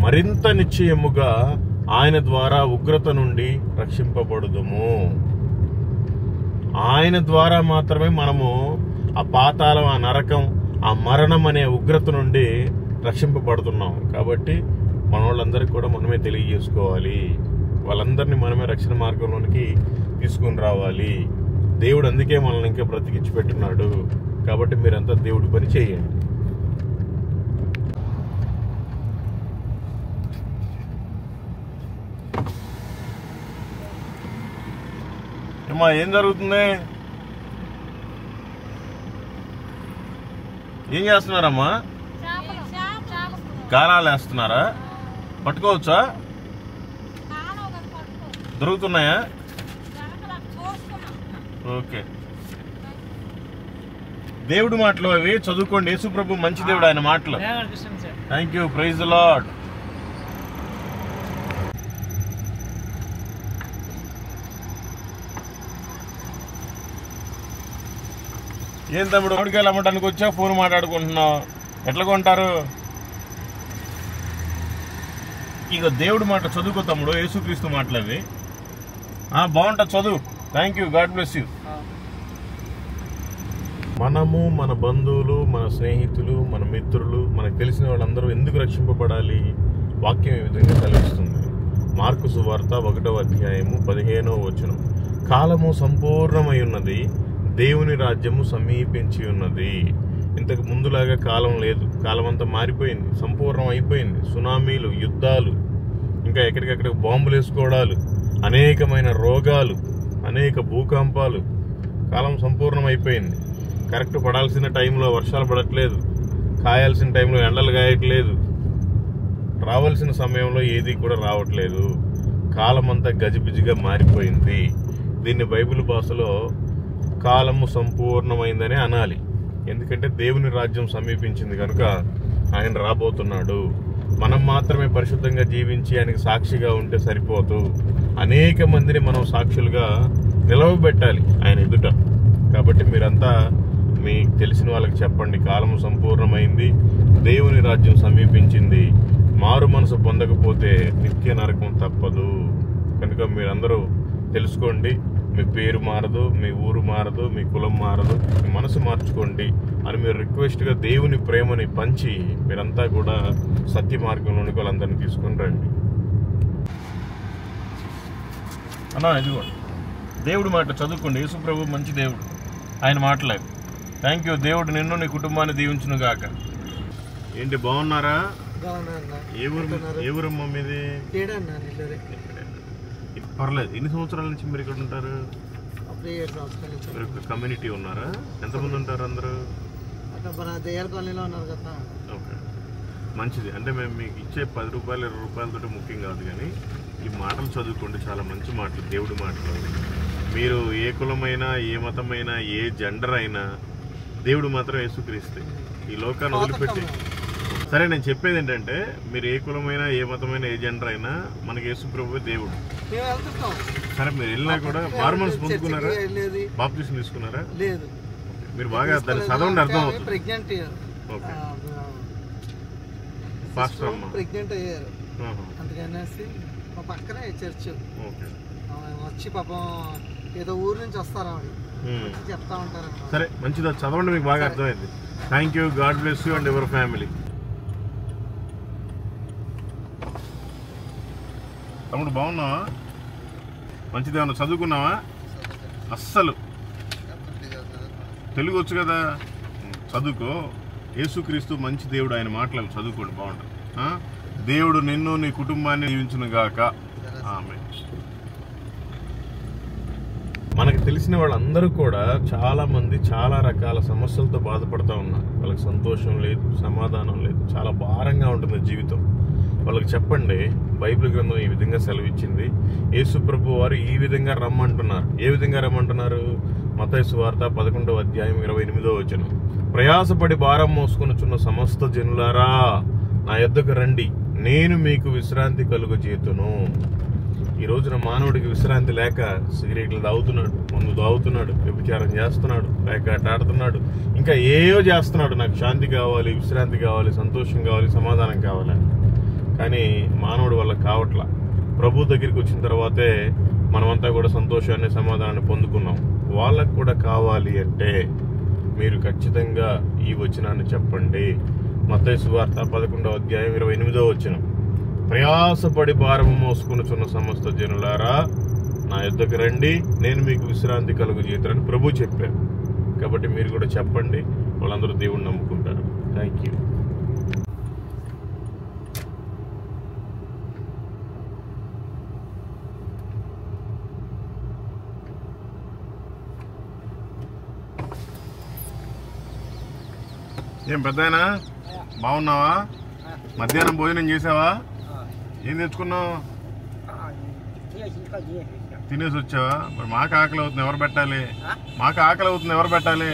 మరింత నిశ్చయముగా ఆయన ద్వారా ఉగ్రత నుండి రక్షింపబడుదుము. ఆయన ద్వారా మాత్రమే మనము ఆ పాతాళం, ఆ నరకం, ఆ మరణం అనే ఉగ్రత నుండి రక్షింపబడుతున్నాం. కాబట్టి మన వాళ్ళందరికీ కూడా మనమే తెలియజేసుకోవాలి, వాళ్ళందరినీ మనమే రక్షణ మార్గంలోనికి తీసుకుని రావాలి. దేవుడు అందుకే మనల్ని ఇంకా బ్రతికించి పెట్టున్నాడు. కాబట్టి మీరంతా దేవుడి పని చేయండి. అమ్మా, ఏం జరుగుతుంది? ఏం చేస్తున్నారమ్మా? గాలాలు వేస్తున్నారా? పట్టుకోవచ్చా? దొరుకుతున్నాయా? ఓకే. దేవుడి మాటలు అవి చదువుకోండి. యేసు ప్రభు మంచి దేవుడు, ఆయన మాటలు. Thank you. Praise the Lord. ఏం తమ్ముడు, మామిడికాయలు అమ్మటానికి వచ్చా? ఫోన్ మాట్లాడుకుంటున్నావు, ఎట్లా కొంటారు? ఇక దేవుడి మాట చదువుకో తమ్ముడు, యేసుక్రీస్తు మాటలు అవి. బాగుంటా, చదువు. Thank you. God bless you. మనము, మన బంధువులు, మన స్నేహితులు, మన మిత్రులు, మనకు తెలిసిన వాళ్ళందరూ ఎందుకు రక్షింపబడాలి? వాక్యం ఈ విధంగా సెలవిస్తుంది. మార్కు సువార్త 1వ అధ్యాయము 15వ వచనం. కాలము సంపూర్ణమై ఉన్నది, దేవుని రాజ్యము సమీపించి ఉన్నది. ఇంతకు ముందులాగా కాలం లేదు. కాలం అంతా మారిపోయింది, సంపూర్ణం అయిపోయింది. సునామీలు, యుద్ధాలు, ఇంకా ఎక్కడికక్కడ బాంబులు వేసుకోవడాలు, అనేకమైన రోగాలు, అనేక భూకంపాలు. కాలం సంపూర్ణం అయిపోయింది. కరెక్ట్ పడాల్సిన టైంలో వర్షాలు పడట్లేదు, కాయాల్సిన టైంలో ఎండలు కాయట్లేదు, రావాల్సిన సమయంలో ఏది కూడా రావట్లేదు. కాలం అంతా గజిబిజిగా మారిపోయింది. దీన్ని బైబిల్ భాషలో కాలము సంపూర్ణమైందని అనాలి. ఎందుకంటే దేవుని రాజ్యం సమీపించింది కనుక ఆయన రాబోతున్నాడు. మనం మాత్రమే పరిశుద్ధంగా జీవించి ఆయనకి సాక్షిగా ఉంటే సరిపోదు. అనేక మందిని మనం సాక్షులుగా నిలవబెట్టాలి ఆయన ఎదుట. కాబట్టి మీరంతా మీకు తెలిసిన వాళ్ళకి చెప్పండి, కాలము సంపూర్ణమైంది, దేవుని రాజ్యం సమీపించింది. మారు మనసు పొందకపోతే నిత్య నరకం తప్పదు. కనుక మీరందరూ తెలుసుకోండి. మీ పేరు మారదు, మీ ఊరు మారదు, మీ కులం మారదు, మీ మనసు మార్చుకోండి అని మీరు రిక్వెస్ట్గా దేవుని ప్రేమని పంచి మీరంతా కూడా సత్య మార్గంలోనికి వాళ్ళందరినీ తీసుకుని రండి. అన్నా ఇదిగోండి, దేవుడి మాట చదువుకోండి. యేసు ప్రభు మంచి దేవుడు, ఆయన మాటలేదు. Thank you. దేవుడు నిన్ను, నీ కుటుంబాన్ని దీవించును గాక. ఏంటి, బాగున్నారా? ఏ ఊరమ్మా మీది? పర్లేదు. ఎన్ని సంవత్సరాల నుంచి మీరు ఇక్కడ ఉంటారు? మీరు కమ్యూనిటీ ఉన్నారా? ఎంతమంది ఉంటారు అందరూ? ఓకే, మంచిది. అంటే మేము మీకు ఇచ్చే 10 రూపాయలు 20 రూపాయలతో ముఖ్యం కాదు, కానీ ఈ మాటలు చదువుకోండి. చాలా మంచి మాటలు, దేవుడి మాటలు. మీరు ఏ కులమైనా, ఏ మతమైనా, ఏ జెండర్ అయినా, దేవుడు మాత్రం యేసుక్రీస్తే. ఈ లోకాన్ని వదిలిపెట్టి సరే, నేను చెప్పేది ఏంటంటే, మీరు ఏ కులమైనా, ఏ మతమైనా, ఏ జెండర్ అయినా, మనకి యేసు ప్రభువే దేవుడు. సరే, మీరు వెళ్ళినా కూడా మారుమనసు పొందుకున్నారా? బాప్టిజం తీసుకున్నారా? లేదు. మీరు బాగా దాన్ని చదవండి, అర్థం అవుతుంది. ఓకే, పాస్టర్ అమ్మ ప్రెగ్నెంట్ అయ్యారు, అందుకనేసి మా పక్కనే చర్చ్. ఓకే, వచ్చి పాపం ఏదో ఊరు నుంచి వస్తారా చెప్తా ఉంటారు. సరే, మంచిది, చదవండి, మీకు బాగా అర్థమైంది. Thank you. God bless you and your family. తమ్ముడు బాగున్నావా? మంచిదేమన్నా చదువుకున్నావా? అస్సలు తెలుగు వచ్చు కదా, చదువుకో. యేసుక్రీస్తు మంచి దేవుడు, ఆయన మాటలు చదువుకోండి, బాగుంటుంది. దేవుడు నిన్ను, నీ కుటుంబాన్ని దీవించును గాక. ఆమేన్. మనకు తెలిసిన వాళ్ళందరూ కూడా చాలా మంది చాలా రకాల సమస్యలతో బాధపడుతూ ఉన్నారు. వాళ్ళకి సంతోషం లేదు, సమాధానం లేదు, చాలా భారంగా ఉంటుంది జీవితం. వాళ్ళకి చెప్పండి, బైబిల్ గ్రంథం ఈ విధంగా సెలవిచ్చింది. యేసు ప్రభు వారు ఈ విధంగా రమ్మంటున్నారు. ఏ విధంగా రమ్మంటున్నారు? మత్తయి సువార్త 11వ అధ్యాయం 28వ వచనం. ప్రయాసపడి భారం మోసుకొనుచున్న సమస్త జనులారా నా యొద్దకు రండి, నేను మీకు విశ్రాంతి కలుగజేతును. ఈ రోజున మానవుడికి విశ్రాంతి లేక సిగరెట్లు తాగుతున్నాడు, మందు తాగుతున్నాడు, వ్యభిచారం చేస్తున్నాడు, పేకాట ఆడుతున్నాడు, ఇంకా ఏయో చేస్తున్నాడు. నాకు శాంతి కావాలి, విశ్రాంతి కావాలి, సంతోషం కావాలి, సమాధానం కావాలని. కానీ మానవుడి వల్ల కావట్లా. ప్రభు దగ్గరికి వచ్చిన తర్వాతే మనమంతా కూడా సంతోషాన్ని, సమాధానాన్ని పొందుకున్నాం. వాళ్ళకు కూడా కావాలి అంటే మీరు ఖచ్చితంగా ఈ వచనాన్ని చెప్పండి. మత్తయి సువార్త 11వ అధ్యాయం 28వ వచనం. ప్రయాసపడి భారము మోసుకొనుచున్న సమస్త జనులారా నా యొద్దకు రండి, నేను మీకు విశ్రాంతి కలుగజేతునని ప్రభు చెప్పారు. కాబట్టి మీరు కూడా చెప్పండి, వాళ్ళందరూ దేవుణ్ణి నమ్ముకుంటారు. Thank you. ఏం పెద్దాయనా, బాగున్నావా? మధ్యాహ్నం భోజనం చేసావా? ఏం తెచ్చుకున్నావు? తినేసి వచ్చావా? మరి మాకు ఆకలి అవుతుంది, ఎవరు పెట్టాలి? మాకు ఆకలి అవుతుంది, ఎవరు పెట్టాలి?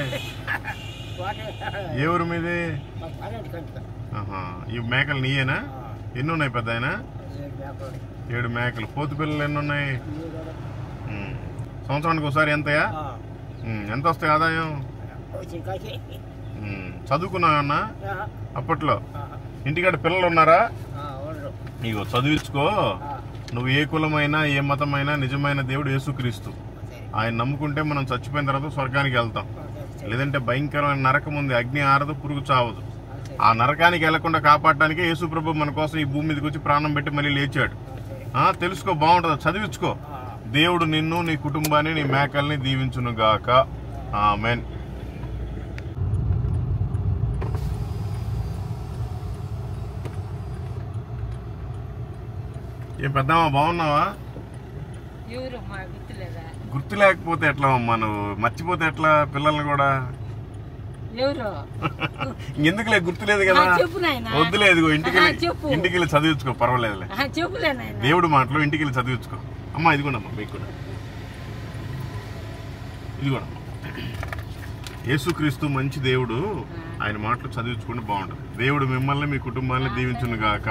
ఏ ఊరు మీది? ఈ మేకలు నీయేనా? ఎన్ని ఉన్నాయి పెద్దాయనా? 7 మేకలు. పోతు పిల్లలు ఎన్ని ఉన్నాయి? సంవత్సరానికి ఒకసారి ఎంతయా? ఎంత వస్తాయి ఆదాయం? చదువుకున్నావన్నా అప్పట్లో? ఇంటికాడ పిల్లలు ఉన్నారా? ఇగో చదివించుకో. నువ్వు ఏ కులమైనా, ఏ మతమైనా, నిజమైన దేవుడు యేసుక్రీస్తు. ఆయన నమ్ముకుంటే మనం చచ్చిపోయిన తర్వాత స్వర్గానికి వెళ్తాం. లేదంటే భయంకరమైన నరకం ఉంది, అగ్ని ఆరదు, పురుగు చావదు. ఆ నరకానికి వెళ్లకుండా కాపాడటానికే యేసు ప్రభు మన కోసం ఈ భూమి మీదకి వచ్చి ప్రాణం పెట్టి మళ్ళీ లేచాడు. తెలుసుకో, బాగుంటుంది, చదివించుకో. దేవుడు నిన్ను, నీ కుటుంబాన్ని, నీ మేకల్ని దీవించును గాక. ఆమేన్. ఏం పెద్దమ్మా, బాగున్నావా? గుర్తు లేకపోతే ఎట్లా అమ్మా? నువ్వు మర్చిపోతే ఎట్లా పిల్లల్ని కూడా? ఎందుకులే, గుర్తులేదు కదా. వద్దులేదు, ఇంటికి వెళ్ళి చదివించుకో, పర్వాలేదులే. దేవుడు మాటలు ఇంటికి వెళ్ళి చదివించుకో. అమ్మా ఇది కూడా, అమ్మా మీకు కూడా ఇది కూడా. యేసుక్రీస్తు మంచి దేవుడు, ఆయన మాటలు చదివించుకుంటే బాగుంటుంది. దేవుడు మిమ్మల్ని, మీ కుటుంబాన్ని దీవించును గాక.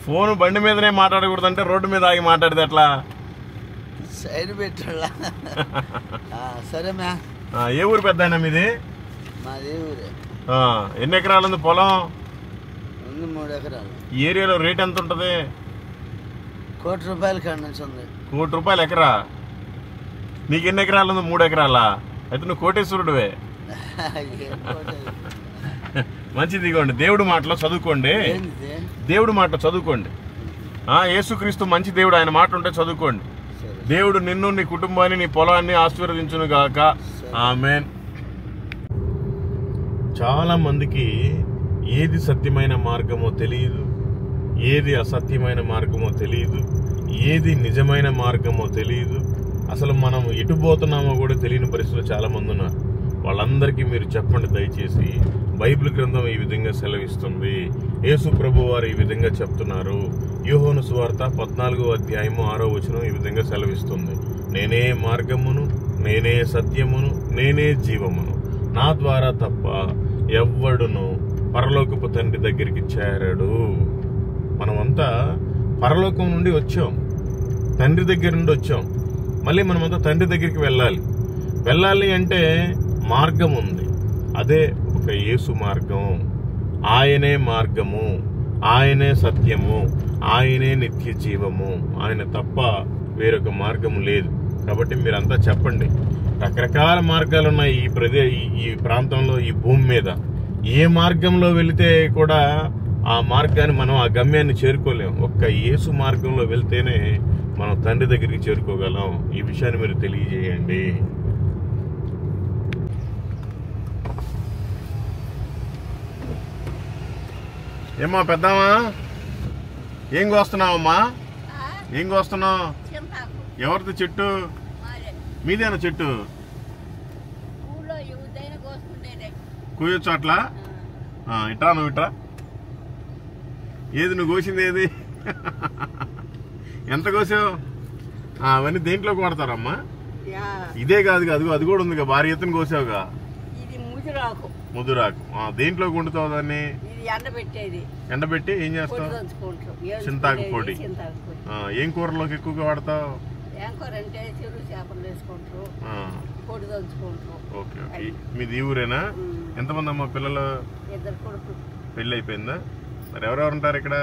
ఫోన్ బండి మీదనే మాట్లాడకూడదంటే రోడ్డు మీద ఆగి మాట్లాడితే ఎట్లా? సైడ్ పెట్టాలా? సరే మ్యా. ఏ ఊరు పెద్దాయనా మీది? మాది ఊరే. ఎన్ని ఎకరాలు ఉంది పొలం? 3 ఎకరాలు. ఈ ఏరియాలో రేట్ ఎంత ఉంటది? ₹1,00,00,000 కాడ నుంచి ఉంది. ₹1,00,00,000 ఎకరా? నీకు ఎన్ని ఎకరాలు ఉంది? 3 ఎకరాలా? అయితే నువ్వు కోటేశ్వరుడువే. మంచిది. ఇదిగోండి, దేవుడి మాటలో చదువుకోండి. దేవుడి మాటలో చదువుకోండి. యేసుక్రీస్తు మంచి దేవుడు, ఆయన మాట ఉంటే చదువుకోండి. దేవుడు నిన్ను, నీ కుటుంబాన్ని, నీ పొలాన్ని ఆశీర్వదించును గాక. ఆమేన్. చాలా మందికి ఏది సత్యమైన మార్గమో తెలియదు, ఏది అసత్యమైన మార్గమో తెలియదు, ఏది నిజమైన మార్గమో తెలియదు. అసలు మనం ఎటు పోతున్నామో కూడా తెలియని పరిస్థితులు చాలా మంది ఉన్నారు. వాళ్ళందరికీ మీరు చెప్పండి దయచేసి, బైబిల్ గ్రంథం ఈ విధంగా సెలవిస్తుంది. యేసు ప్రభు వారు ఈ విధంగా చెప్తున్నారు. యోహాను సువార్త 14వ అధ్యాయం 6వ వచనం ఈ విధంగా సెలవిస్తుంది. నేనే మార్గమును, నేనే సత్యమును, నేనే జీవమును. నా ద్వారా తప్ప ఎవ్వడును పరలోకపు తండ్రి దగ్గరికి చేరడు. మనమంతా పరలోకం నుండి వచ్చాం, తండ్రి దగ్గర నుండి వచ్చాం. మళ్ళీ మనమంతా తండ్రి దగ్గరికి వెళ్ళాలి అంటే మార్గం ఉంది. అదే ఒక యేసు మార్గం. ఆయనే మార్గము, ఆయనే సత్యము, ఆయనే నిత్య జీవము. ఆయన తప్ప వేరొక మార్గము లేదు. కాబట్టి మీరంతా చెప్పండి. రకరకాల మార్గాలు ఉన్నాయి ఈ ప్రాంతంలో, ఈ భూమి మీద. ఏ మార్గంలో వెళితే కూడా ఆ మార్గాన్ని మనం, ఆ గమ్యాన్ని చేరుకోలేం. ఒక్క యేసు మార్గంలో వెళ్తేనే మనం తండ్రి దగ్గరికి చేరుకోగలం. ఈ విషయాన్ని మీరు తెలియజేయండి. ఏమ్మా పెద్దమ్మా, ఏం కోస్తున్నావమ్మా? ఏం కోస్తున్నావు? ఎవరిది చెట్టు? మీదేనా చెట్టు? కూయొచ్చు అట్లా? ఇట్రా, నువ్వు ఇట్రా. ఏది నువ్వు కోసింది? ఏది? ఎంత కోసావు? అవన్నీ దేంట్లోకి వాడతారమ్మా? ఇదే కాదు, అది కూడా ఉంది, భారీ ఎత్తున కోసావుగా. ముదురాకు. దేంట్లోకి వండుతావు దాన్ని? ఎండబెట్టి ఏం చేస్తావు? చింతాకు పొడి. ఏం కూరలోకి ఎక్కువగా వాడతావు? ఓకే. మీది ఈ ఊరేనా? ఎంతమంది అమ్మా పిల్లలు? పెళ్ళి అయిపోయిందా? మరి ఎవరెవరు ఉంటారు ఇక్కడ?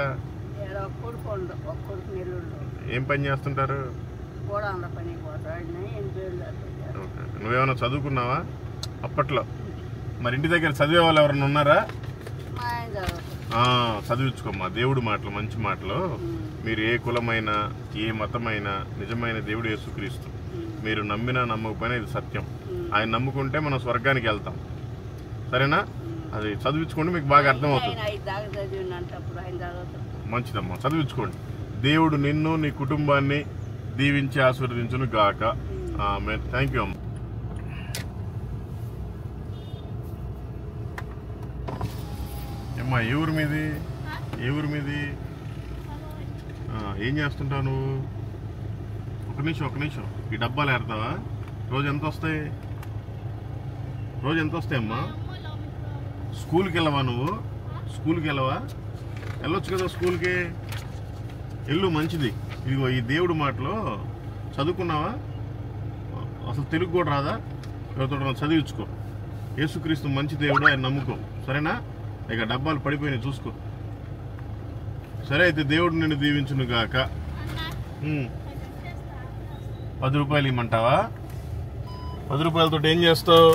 ఏం పని చేస్తుంటారు? నువ్వేమన్నా చదువుకున్నావా అప్పట్లో? మరి ఇంటి దగ్గర చదివే వాళ్ళు ఎవరన్నా ఉన్నారా? చదివించుకోమ్మా. దేవుడి మాటలు, మంచి మాటలు. మీరు ఏ కులమైనా ఏ మతమైనా నిజమైన దేవుడు యేసుక్రీస్తు. మీరు నమ్మినా నమ్మకపోయినా ఇది సత్యం. ఆయన నమ్ముకుంటే మనం స్వర్గానికి వెళ్తాం. సరేనా? అది చదివించుకోండి, మీకు బాగా అర్థమవుతుంది. మంచిదమ్మా, చదివించుకోండి. దేవుడు నిన్ను నీ కుటుంబాన్ని దీవించి ఆశీర్వదించును గాక. థ్యాంక్ యూ అమ్మ. అమ్మా, ఏ ఊరు మీది? ఏ ఊరు మీది? ఏం చేస్తుంటావు నువ్వు? ఒక నిమిషం. ఈ డబ్బాలు ఏరుతావా? రోజు ఎంత వస్తాయి? అమ్మా? స్కూల్కి వెళ్ళవా నువ్వు? వెళ్ళొచ్చు కదా స్కూల్కి. వెళ్ళు, మంచిది. ఇదిగో ఈ దేవుడి మాటలో చదువుకున్నావా? అసలు తెలుగు కూడా రాదా? ఎవరితో చదివించుకో. యేసుక్రీస్తు మంచి దేవుడు, ఆయన నమ్ముకో. సరేనా? ఇక డబ్బాలు పడిపోయినాయి, చూసుకో. సరే అయితే దేవుడు నిన్ను దీవించును గాక. 10 రూపాయలు ఇమ్మంటావా? 10 రూపాయలతో ఏం చేస్తావు?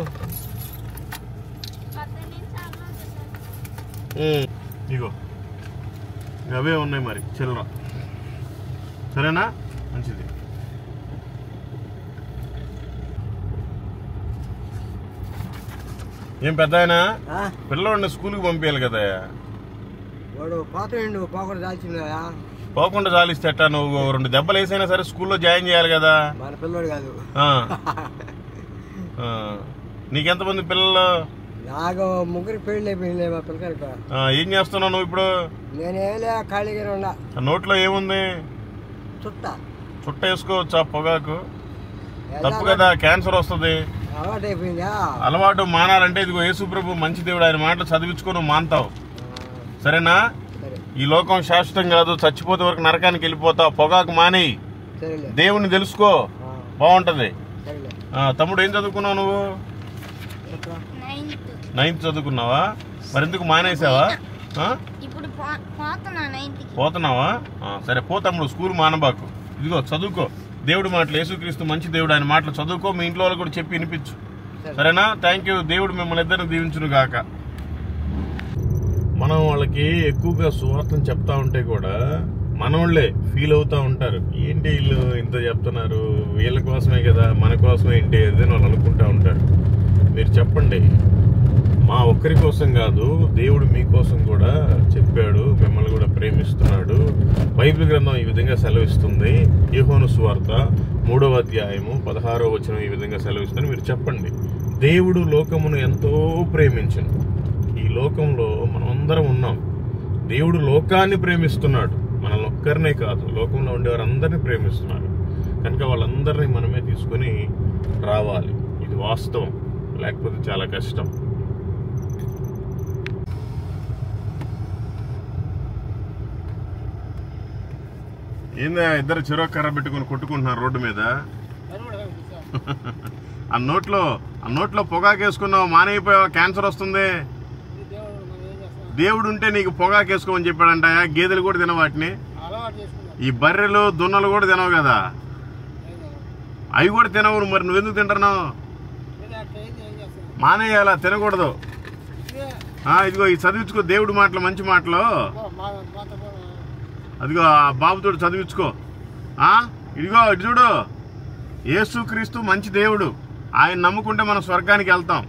ఇగో అవే ఉన్నాయి మరి చిల్లర. సరేనా? మంచిది. ఏం పెద్ద ఆయన పిల్లవాడిని స్కూల్కి పంపించాలి కదా. పోకుండా చాలిస్తే ఎట్టా? నువ్వు 2 దెబ్బలు వేసైనా సరే స్కూల్లో జాయిన్ చేయాలి కదా. నీకెంతమంది పిల్లలు? నాకు 3 పెళ్లి అయిపోయింది. మా పిల్లకాయలు. ఏం చేస్తున్నావు నువ్వు ఇప్పుడు? నేనేలే ఖాళీగా ఉన్నా. నోట్లో ఏముంది? చుట్ట వేసుకోవచ్చా? పొగాకు తప్పు కదా, క్యాన్సర్ వస్తుంది. అలవాటు మానాలంటే ఇదిగో యేసు ప్రభు మంచి దేవుడు, ఆయన మాటలు చదివించుకొని మానతావు. సరేనా? ఈ లోకం శాశ్వతం కాదు, చచ్చిపోతే వరకు నరకానికి వెళ్ళిపోతావు. పొగాకు మానేయి, దేవుణ్ణి తెలుసుకో, బాగుంటది. తమ్ముడు ఏం చదువుకున్నావు నువ్వు? 9th చదువుకున్నావా? మరి ఎందుకు మానేసావా? పోతున్నావా? సరే పో తమ్ముడు, స్కూల్ మానబాకు. ఇదిగో చదువుకో, దేవుడి మాటలు, యేసుక్రీస్తు మంచి దేవుడు, ఆయన మాటలు చదువుకో. మీ ఇంట్లో వాళ్ళు కూడా చెప్పి వినిపించు. సరేనా? Thank you. దేవుడు మిమ్మల్ని ఇద్దరిని దీవించును గాక. మనం వాళ్ళకి ఎక్కువగా సువార్తను చెప్తా ఉంటే కూడా మనోళ్లే ఫీల్ అవుతా ఉంటారు. ఏంటి వీళ్ళు ఇంత చెప్తున్నారు, వీళ్ళ కోసమే కదా, మన కోసమే ఏంటి అని వాళ్ళు అనుకుంటా ఉంటారు. మీరు చెప్పండి, మా ఒక్కరి కోసం కాదు, దేవుడు మీకోసం కూడా చెప్పాడు, మిమ్మల్ని కూడా ప్రేమిస్తున్నాడు. బైబిల్ గ్రంథం ఈ విధంగా సెలవిస్తుంది. యోహాను సువార్త 3వ అధ్యాయము 16వ వచనం ఈ విధంగా సెలవిస్తుంది. మీరు చెప్పండి, దేవుడు లోకమును ఎంతో ప్రేమించును. ఈ లోకంలో మనం అందరం ఉన్నాం. దేవుడు లోకాన్ని ప్రేమిస్తున్నాడు, మనల్ని ఒక్కరినే కాదు, లోకంలో ఉండేవారందరినీ ప్రేమిస్తున్నాడు. కనుక వాళ్ళందరినీ మనమే తీసుకుని రావాలి. ఇది వాస్తవం, లేకపోతే చాలా కష్టం. ఏందా ఇద్దరు చెరొక కర్ర పెట్టుకుని కొట్టుకుంటున్నారు రోడ్డు మీద? ఆ నోట్లో పొగాకేసుకున్నావు, మానైపోయావా? క్యాన్సర్ వస్తుంది. దేవుడు ఉంటే నీకు పొగాకేసుకోమని చెప్పాడంట. గేదెలు కూడా తినవు వాటిని, ఈ బర్రెలు దున్నలు కూడా తినవు కదా, అవి కూడా తినవు. మరి నువ్వెందుకు తింటున్నావు? మానేయాలా, తినకూడదు. ఇదిగో ఈ చదివించుకో, దేవుడి మాటలు, మంచి మాటలు. అదిగో ఆ బాబుతో చదివించుకో. ఇదిగో ఇటు చూడు, యేసుక్రీస్తు మంచి దేవుడు, ఆయన నమ్ముకుంటే మనం స్వర్గానికి వెళ్తాం.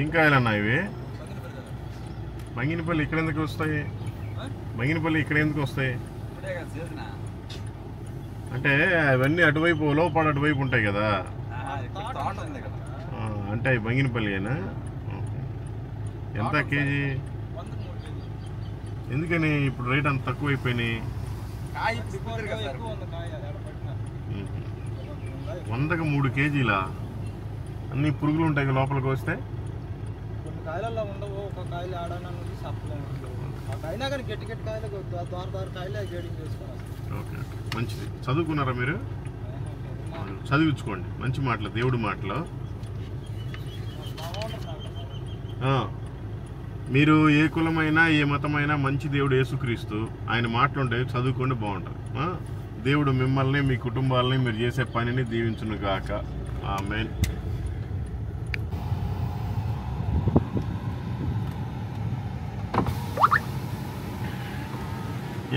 ఏం కాయాలన్నా ఇవి? బంగినపల్లి ఇక్కడ ఎందుకు వస్తాయి? బంగినపల్లి ఇక్కడ ఎందుకు వస్తాయి అంటే అవన్నీ అటువైపు లోపాడు అటువైపు ఉంటాయి కదా. అంటే అవి బంగినపల్లియేనా? ఎంత కేజీ? ఎందుకని ఇప్పుడు రేట్ అంత తక్కువ అయిపోయినాయి? 100కి 3 కేజీలా? అన్ని పురుగులు ఉంటాయి లోపలికి వస్తే. కొన్ని కాయలలో ఉండవు, ఒక కాయలు ఆడనా అయినా కానీ గట్టి గట్టి కాయలు దారు కాయలు గేడింగ్ చేసుకోవాలి. ఓకే, మంచిది. చదువుకున్నారా మీరు? చదివించుకోండి మంచి మాటలు, దేవుడి మాటలు. మీరు ఏ కులమైనా ఏ మతమైనా మంచి దేవుడు యేసుక్రీస్తు, ఆయన మాటలుంటే చదువుకోండి, బాగుంటుంది. దేవుడు మిమ్మల్ని మీ కుటుంబాలని మీరు చేసే పనిని దీవించును గాక. ఆమేన్.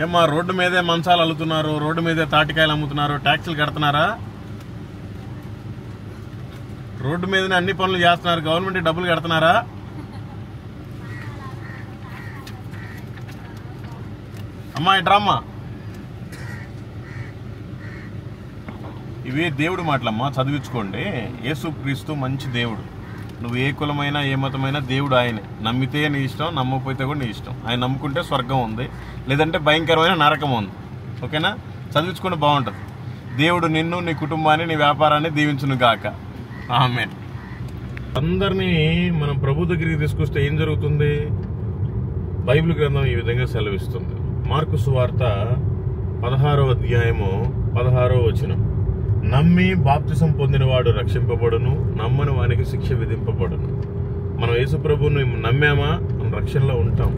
ఏమా రోడ్డు మీదే మంచాలు అల్లుతున్నారు, రోడ్డు మీదే తాటికాయలు అమ్ముతున్నారు, ట్యాక్సీలు కడుతున్నారా? రోడ్డు మీదనే అన్ని పనులు చేస్తున్నారు, గవర్నమెంట్ డబ్బులు కడుతున్నారా? అమ్మా ఇట్రామ్మా. ఇవి దేవుడి మాటలమ్మా, చదివించుకోండి. యేసుక్రీస్తు మంచి దేవుడు. నువ్వు ఏ కులమైనా ఏ మతమైనా దేవుడు ఆయనే. నమ్మితే నీ ఇష్టం, నమ్మకపోతే కూడా నీ ఇష్టం. ఆయన నమ్ముకుంటే స్వర్గం ఉంది, లేదంటే భయంకరమైన నరకం ఉంది. ఓకేనా? చదివించుకుంటే బాగుంటుంది. దేవుడు నిన్ను, నీ కుటుంబాన్ని, నీ వ్యాపారాన్ని దీవించును గాక. ఆమేన్. అందరినీ మనం ప్రభు దగ్గరికి తీసుకొస్తే ఏం జరుగుతుంది? బైబిల్ గ్రంథం ఈ విధంగా సెలవిస్తుంది. మార్కు సువార్త 16వ అధ్యాయము 16వ వచనం. నమ్మి బాప్తిసం పొందినవాడు రక్షింపబడును, నమ్మని వానికి శిక్ష విధింపబడును. మనం యేసు ప్రభువుని నమ్మామా, మనం రక్షణలో ఉంటాం.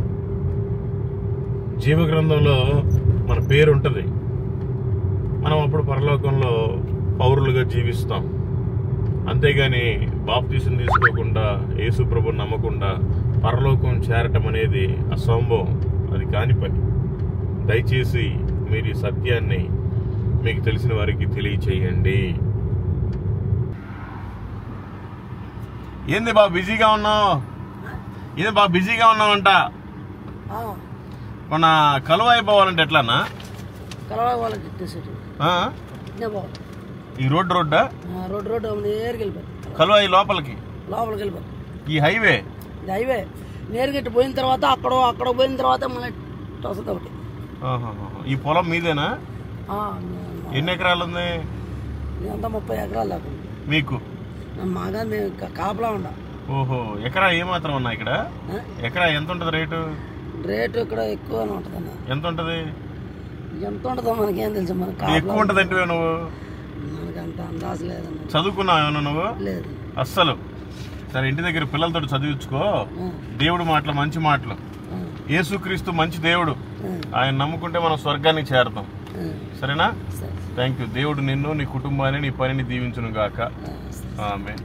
జీవ గ్రంథంలో మన పేరు ఉంటుంది. మనం అప్పుడు పరలోకంలో పౌరులుగా జీవిస్తాం. అంతేగాని బాప్తిసం తీసుకోకుండా యేసు ప్రభువుని నమ్మకుండా పరలోకం చేరటం అనేది అసంభవం, అది కాని పని. దయచేసి మీరు ఈ సత్యాన్ని మీకు తెలిసిన వారికి తెలియచేయండి. ఏంది బాగా బిజీగా ఉన్నావు? ఏది బాగా బిజీగా ఉన్నావంట? మన కలువాయి పోవాలంటే ఎట్లానా? ఈ రోడ్డు కలువాయి లోపలికి ఈ హైవే నేరుగట్టు పోయిన తర్వాత అక్కడ పోయిన తర్వాత మళ్ళీ ఒకటి. ఈ పొలం మీదేనా? ఎన్ని ఎకరాలు ఉంది? 30 ఎకరాలు దాకా మీకు? మాగా కాపలా ఉండ. ఓహో, ఎకరా ఏమాత్రం ఉన్నా ఇక్కడ? ఎకరా ఎంత ఉంటది రేటు? రేటు ఇక్కడ ఎక్కువనే ఉంటది. ఎంత ఉంటది? ఎంత ఉంటుందో మనకేం తెలుసు. మనకు ఎక్కువ ఉంటది అంటే నువ్వు? మనకి అంత అందాజు లేదన్న. చదువుకున్నావు ఏమన్నా నువ్వు? లేదు అస్సలు. సరే, ఇంటి దగ్గర పిల్లలతో చదివించుకో. దేవుడు మాటలు మంచి మాటలు. యేసుక్రీస్తు మంచి దేవుడు. ఆయన నమ్ముకుంటే మనం స్వర్గానికి చేరతాం. సరేనా? Thank you. దేవుడు నిన్ను, నీ కుటుంబాన్ని, నీ పనిని దీవించును గాక. ఆమేన్.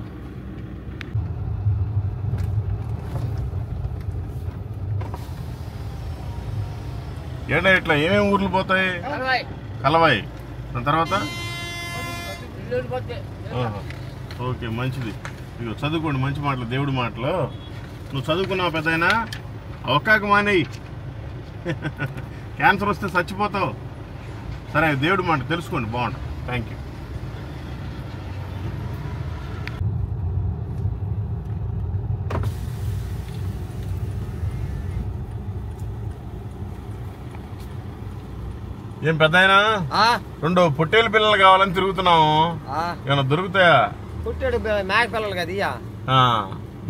ఏంటో ఇట్లా ఏమేమి ఊర్లు పోతాయి? కలవాయి. దాని తర్వాత ఓకే, మంచిది. ఇగో చదువుకోండి మంచి మాటలు, దేవుడి మాటలు. నువ్వు చదువుకున్నావు పెద్దయినా, ఒక్కాక మానేయి. క్యాన్సర్ వస్తే చచ్చిపోతావు. సరే, దేవుడి మాట తెలుసుకోండి, బాగుంటుంది. Thank you. ఏం పెద్దయినా, 2 పొట్టేలు పిల్లలు కావాలని తిరుగుతున్నాము. ఏమన్నా దొరుకుతాయా? పుట్టాడు మేక పిల్లలు కదా.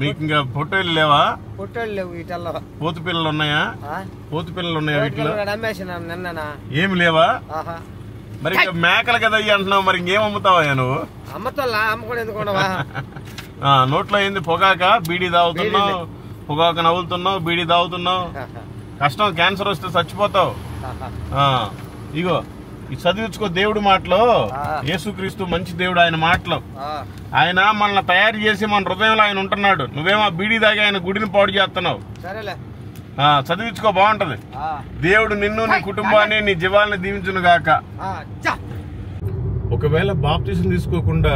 మీకు ఇంకా పొట్టేలు లేవా? పుట్టాడు లేవు. వీటిల్లో పోతు పిల్లలు ఉన్నాయా? పోతు పిల్లలు ఉన్నాయా వీటిలో? అమ్మేసినాం నిన్న. ఏమి లేవా? మరి ఇంకా మేకలు కదా అయ్యి అంటున్నావు, మరి ఇంకేం అమ్ముతావా నువ్వు? అమ్మతోలా అమ్ముకోండి ఎందుకున్నావా? నోట్లో ఏంది పొగాక? బీడీ తాగుతున్నావు, పొగాకు నవ్వులుతున్నావు, బీడీ తాగుతున్నావు. కష్టం, క్యాన్సర్ వస్తే చచ్చిపోతావు. ఇగో ఈ చదివించుకో దేవుడి మాటలు. యేసుక్రీస్తు మంచి దేవుడు, ఆయన మాటలు. ఆయన మనల్ని తయారు చేసి మన హృదయంలో ఆయన ఉంటున్నాడు. నువ్వేమో బీడీ దాగి ఆయన గుడిని పాడు చేస్తున్నావు. చదివించుకో, బాగుంటది. దేవుడు నిన్ను, నీ కుటుంబాన్ని, నీ జీవాన్ని దీవించును గాక. ఒకవేళ బాప్తిసం తీసుకోకుండా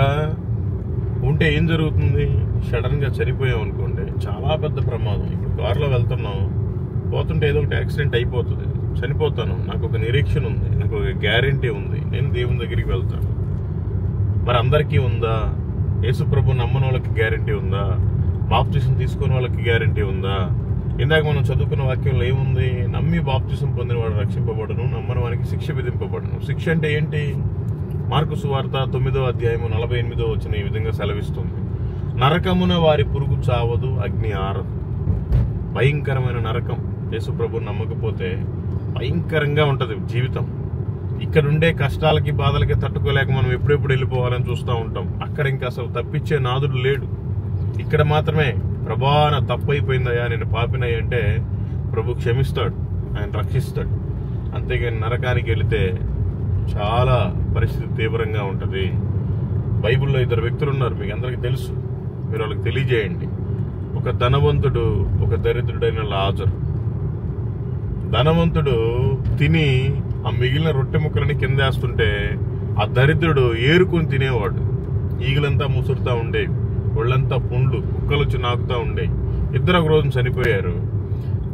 ఉంటే ఏం జరుగుతుంది? సడన్ గా చనిపోయాం అనుకోండి, చాలా పెద్ద ప్రమాదం. ఇప్పుడు కారులో వెళ్తున్నాం, పోతుంటే ఏదో ఒకటి యాక్సిడెంట్ అయిపోతుంది, చనిపోతాను. నాకు ఒక నిరీక్షణ ఉంది, నాకు ఒక గ్యారెంటీ ఉంది, నేను దేవుని దగ్గరికి వెళ్తాను. మరి అందరికీ ఉందా? యేసుప్రభు నమ్మని వాళ్ళకి గ్యారెంటీ ఉందా? బాప్తిసం తీసుకునే వాళ్ళకి గ్యారెంటీ ఉందా? ఇందాక మనం చదువుకున్న వాక్యంలో ఏముంది? నమ్మి బాప్తిసం పొందిన వాడు రక్షింపబడును, నమ్మని వానికి శిక్ష విధింపబడును. శిక్ష అంటే ఏంటి? మార్కు సువార్త 9వ అధ్యాయము 48వ వచనం ఈ విధంగా సెలవిస్తుంది. నరకమున వారి పురుగు చావదు, అగ్ని ఆరదు. భయంకరమైన నరకం. యేసుప్రభు నమ్మకపోతే భయంకరంగా ఉంటది జీవితం. ఇక్కడుండే కష్టాలకి బాధలకి తట్టుకోలేక మనం ఎప్పుడెప్పుడు వెళ్ళిపోవాలని చూస్తూ ఉంటాం. అక్కడ ఇంకా అసలు తప్పించే నాదుడు లేడు. ఇక్కడ మాత్రమే ప్రభా నా తప్పు అయిపోయిందయ్యా, నేను పాపినయ్య అంటే ప్రభు క్షమిస్తాడు, ఆయన రక్షిస్తాడు. అంతేగాని నరకానికి వెళితే చాలా పరిస్థితి తీవ్రంగా ఉంటుంది. బైబిల్లో 2 వ్యక్తులు ఉన్నారు, మీకు అందరికీ తెలుసు, మీరు వాళ్ళకి తెలియజేయండి. ఒక ధనవంతుడు, ఒక దరిద్రుడైన లాజరు. ధనవంతుడు తిని ఆ మిగిలిన రొట్టె ముక్కలని కిందేస్తుంటే ఆ దరిద్రుడు ఏరుకుని తినేవాడు. ఈగలంతా ముసురుతా ఉండేవి, ఒళ్ళంతా పుండ్లు, కుక్కలు వచ్చి నాకుతా ఉండేవి. ఇద్దరు ఒక రోజు చనిపోయారు.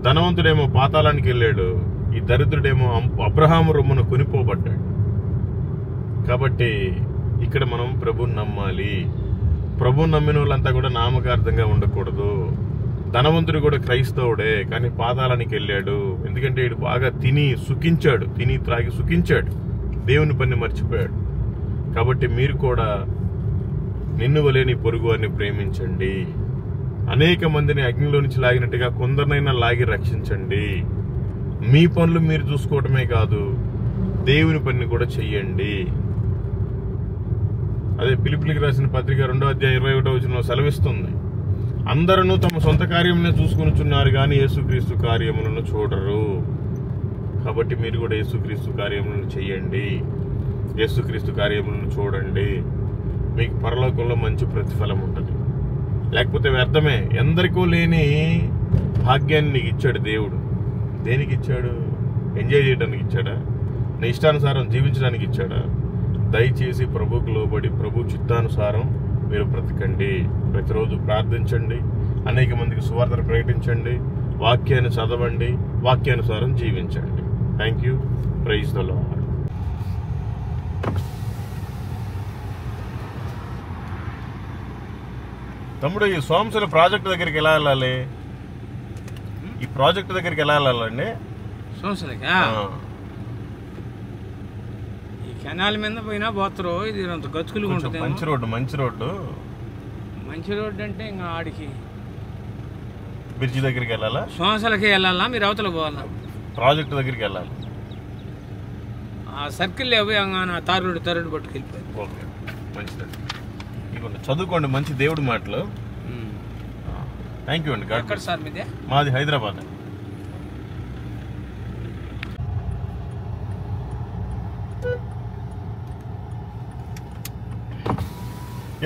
ధనవంతుడేమో పాతాళానికి వెళ్ళాడు, ఈ దరిద్రుడేమో అబ్రహాము రొమ్మున కొనిపోబడ్డాడు. కాబట్టి ఇక్కడ మనం ప్రభుని నమ్మాలి. ప్రభుని నమ్మిన వాళ్ళంతా కూడా నామకార్థంగా ఉండకూడదు. ధనవంతుడు కూడా క్రైస్తవుడే, కానీ పాతాళానికి వెళ్ళాడు. ఎందుకంటే వీడు బాగా తిని సుఖించాడు, తిని త్రాగి సుఖించాడు, దేవుని పని మర్చిపోయాడు. కాబట్టి మీరు కూడా నిన్ను వలె నీ పొరుగు వారిని ప్రేమించండి. అనేక మందిని అగ్నిలో నుంచి లాగినట్టుగా కొందరినైనా లాగి రక్షించండి. మీ పనులు మీరు చూసుకోవటమే కాదు, దేవుని పనిని కూడా చెయ్యండి. అదే ఫిలిప్పీయులకు రాసిన పత్రిక 2వ అధ్యాయం 21వ వచనంలో సెలవిస్తుంది. అందరూ తమ సొంత కార్యమునే చూసుకొనుచున్నారు కానీ యేసుక్రీస్తు కార్యములను చూడరు. కాబట్టి మీరు కూడా యేసుక్రీస్తు కార్యములను చెయ్యండి, యేసుక్రీస్తు కార్యములను చూడండి. మీకు పరలోకంలో మంచి ప్రతిఫలం ఉంటుంది. లేకపోతే వ్యర్థమే. ఎందరికో లేని భాగ్యాన్ని నీకు ఇచ్చాడు దేవుడు. దేనికి ఇచ్చాడు? ఎంజాయ్ చేయడానికి ఇచ్చాడా? నీ ఇష్టానుసారం జీవించడానికి ఇచ్చాడా? దయచేసి ప్రభుకు లోబడి ప్రభు చిత్తానుసారం మీరు బ్రతకండి. ప్రతిరోజు ప్రార్థించండి, అనేక మందికి సువార్తను ప్రకటించండి, వాక్యాన్ని చదవండి, వాక్యానుసారం జీవించండి. Thank you. Praise the Lord. తమ్ముడు, ఈ సోమశిల ప్రాజెక్ట్ దగ్గరికి ఎలా వెళ్ళాలి? ఈ ప్రాజెక్ట్ దగ్గరికి ఎలా వెళ్ళాలండి? సోమశిలకి ఈ కెనాల్ మీద పోయినా పోతారు. ఇది అంత గచ్చుకులు ఉంటుంది. మంచి రోడ్డు అంటే ఇంకా ఆడికి బ్రిడ్జి దగ్గరికి వెళ్ళాలా? సోమశిలకి వెళ్ళాలా? మీరు అవతల పోవాలా? ప్రాజెక్ట్ దగ్గరికి వెళ్ళాలి. ఆ సర్కిల్ అవి తారుడు పట్టుకెళ్ళిపోయి. ఓకే, మంచిదండి. ఇవ్వండి, చదువుకోండి మంచి దేవుడి మాటలు. థ్యాంక్ యూ అండి. ఎక్కడ సార్ మీదే? మాది హైదరాబాద్.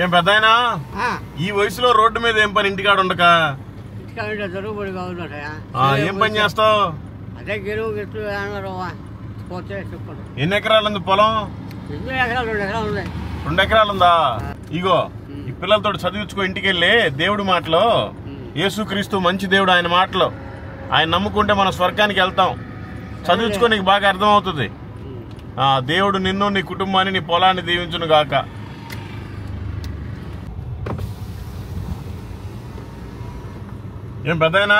ఏం పెద్దాయనా, ఈ వయసులో రోడ్డు మీద ఏం పని? ఇంటికాడ ఉండక ఏం పని చేస్తావు? ఎన్ని ఎకరాలు ఉంది పొలం? 2 ఎకరాలు ఉందా? ఇగో ఈ పిల్లలతో చదివించుకో. ఇంటికి వెళ్ళి దేవుడి మాటలో, యేసుక్రీస్తు మంచి దేవుడు, ఆయన మాటలో ఆయన నమ్ముకుంటే మనం స్వర్గానికి వెళ్తాం. చదివించుకో, నీకు బాగా అర్థమవుతుంది. దేవుడు నిన్ను, నీ కుటుంబాన్ని, నీ పొలాన్ని దీవించును గాక. ఏం పెద్దయినా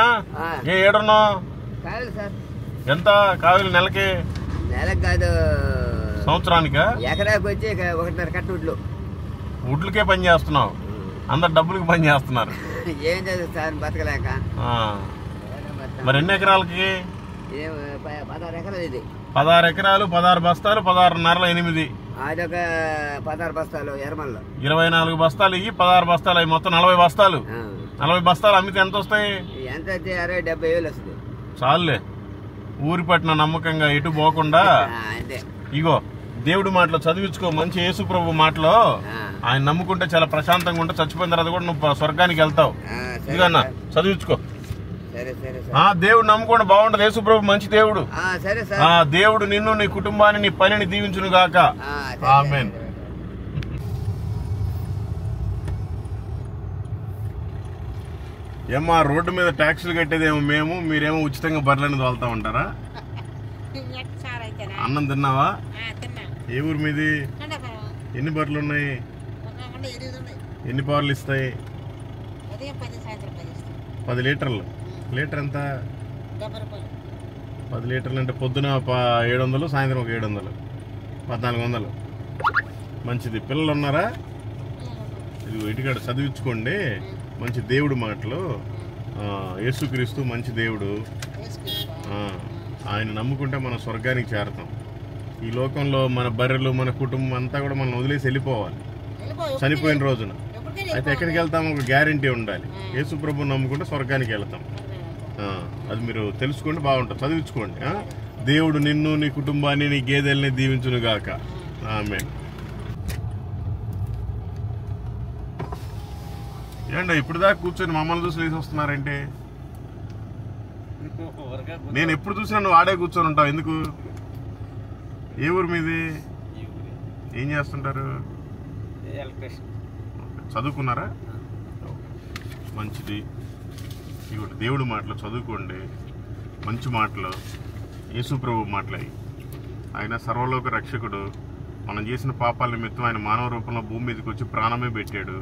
ఏడున్నావు? ఎంత కావాలి నెలకి? నెలకు కాదు, సంవత్సరానికా? ఎకరాకి వచ్చి 1.5 కట్ట ఉడ్లు. ఉడ్లకే పని చేస్తున్నావు? అందరు డబ్బులకి పని చేస్తున్నారు. ఏం చదువుతాను బతకలేక. మరి ఎన్ని ఎకరాలకి? 16 ఎకరాలు. ఇది 16 ఎకరాలు, 16 బస్తాలు, 16.5 8. అదొక 16 బస్తాలు. ఎర్మల్లో 24 బస్తాలు ఇవి, 16 బస్తాలు అవి, మొత్తం 40 బస్తాలు. 40 బస్తాలు అమ్మితే ఎంత వస్తాయి? ఎంత అయితే 60-70 వేలు వస్తుంది. చాలులే, ఊరి పట్టిన నమ్మకంగా ఎటు పోకుండా. ఇగో దేవుడి మాటలో చదివించుకో, మంచి యేసు ప్రభు మాటలో ఆయన నమ్ముకుంటే చాలా ప్రశాంతంగా ఉంటే, చచ్చిపోయిన తర్వాత కూడా నువ్వు స్వర్గానికి వెళ్తావు. ఇదిగన్నా చదివించుకో. దేవుడు నమ్ముకోండి, బాగుంటది. యేసు ప్రభు మంచి దేవుడు. దేవుడు నిన్ను, నీ కుటుంబాన్ని, నీ పనిని దీవించును గాక. ఆమేన్. ఏమా రోడ్డు మీద ట్యాక్సులు కట్టేదేమో మేము, మీరేమో ఉచితంగా బర్రెలను తోలుతా ఉంటారా? అన్నం తిన్నావా? ఏ ఊరు మీది? ఎన్ని బర్రెలు ఉన్నాయి? ఎన్ని పాలు ఇస్తాయి? 10 లీటర్లు. లీటర్ ఎంత? 10 లీటర్లు అంటే పొద్దున 700, సాయంత్రం ఒక 700, 1400. మంచిది. పిల్లలు ఉన్నారా? ఇది ఇంటికాడ చదివించుకోండి. మంచి దేవుడు మాటలు. యేసుక్రీస్తు మంచి దేవుడు. ఆయన నమ్ముకుంటే మనం స్వర్గానికి చేరతాం. ఈ లోకంలో మన బర్రెలు, మన కుటుంబం అంతా కూడా మనం వదిలేసి వెళ్ళిపోవాలి చనిపోయిన రోజున. అయితే ఎక్కడికి వెళ్తాం? ఒక గ్యారంటీ ఉండాలి. యేసు ప్రభువుని నమ్ముకుంటే స్వర్గానికి వెళ్తాం. అది మీరు తెలుసుకోండి, బాగుంటుంది. చదివించుకోండి. దేవుడు నిన్ను, నీ కుటుంబాన్ని, నీ గేదెల్ని దీవించును గాక. ఆమేన్. ఏంటో ఇప్పుడు దాకా కూర్చొని మమ్మల్ని చూసి లేసి వస్తున్నారంటే? నేను ఎప్పుడు చూసినా నువ్వు ఆడే కూర్చొని ఉంటావు ఎందుకు? ఏ ఊరు మీది? ఏం చేస్తుంటారు? చదువుకున్నారా? మంచిది. ఇవి దేవుడు మాటలు చదువుకోండి. మంచి మాటలు, యేసు ప్రభు మాటలు. ఆయన సర్వలోక రక్షకుడు. మనం చేసిన పాపాల నిమిత్తం ఆయన మానవ రూపంలో భూమి మీదకి వచ్చి ప్రాణమే పెట్టాడు,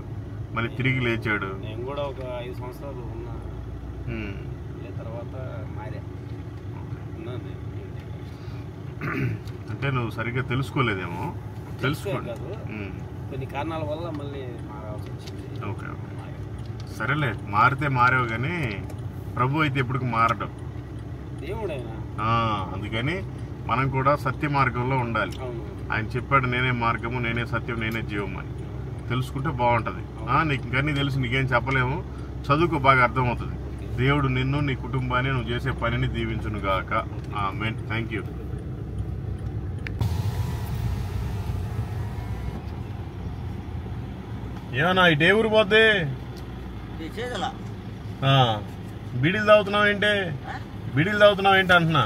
మళ్ళీ తిరిగి లేచాడు. నేను కూడా ఒక 5 సంవత్సరాలు ఉన్నా, తర్వాత అంటే నువ్వు సరిగ్గా తెలుసుకోలేదేమో. తెలుసుకోండి. కొన్ని కారణాల వల్ల మళ్ళీ మారాల్సి వచ్చింది. ఓకే, సరేలే. మారితే మారావు, కానీ ప్రభు అయితే ఎప్పటికి మారడం దేవుడైనా. అందుకని మనం కూడా సత్య మార్గంలో ఉండాలి. ఆయన చెప్పాడు, నేనే మార్గము, నేనే సత్యం, నేనే జీవం అని. తెలుసుకుంటే బాగుంటుంది. నీకు ఇంకన్నీ తెలుసు, నీకేం చెప్పలేము. చదువుకో, బాగా అర్థమవుతుంది. దేవుడు నిన్ను, నీ కుటుంబాన్ని, నువ్వు చేసే పనిని దీవించును గాక. ఆమేన్. Thank you. ఏమన్నా ఇటు ఏ ఊరు పోద్ది? బీడీలు తాగుతున్నావు ఏంటి? బీడీలు తాగుతున్నావు ఏంటి అంటున్నా.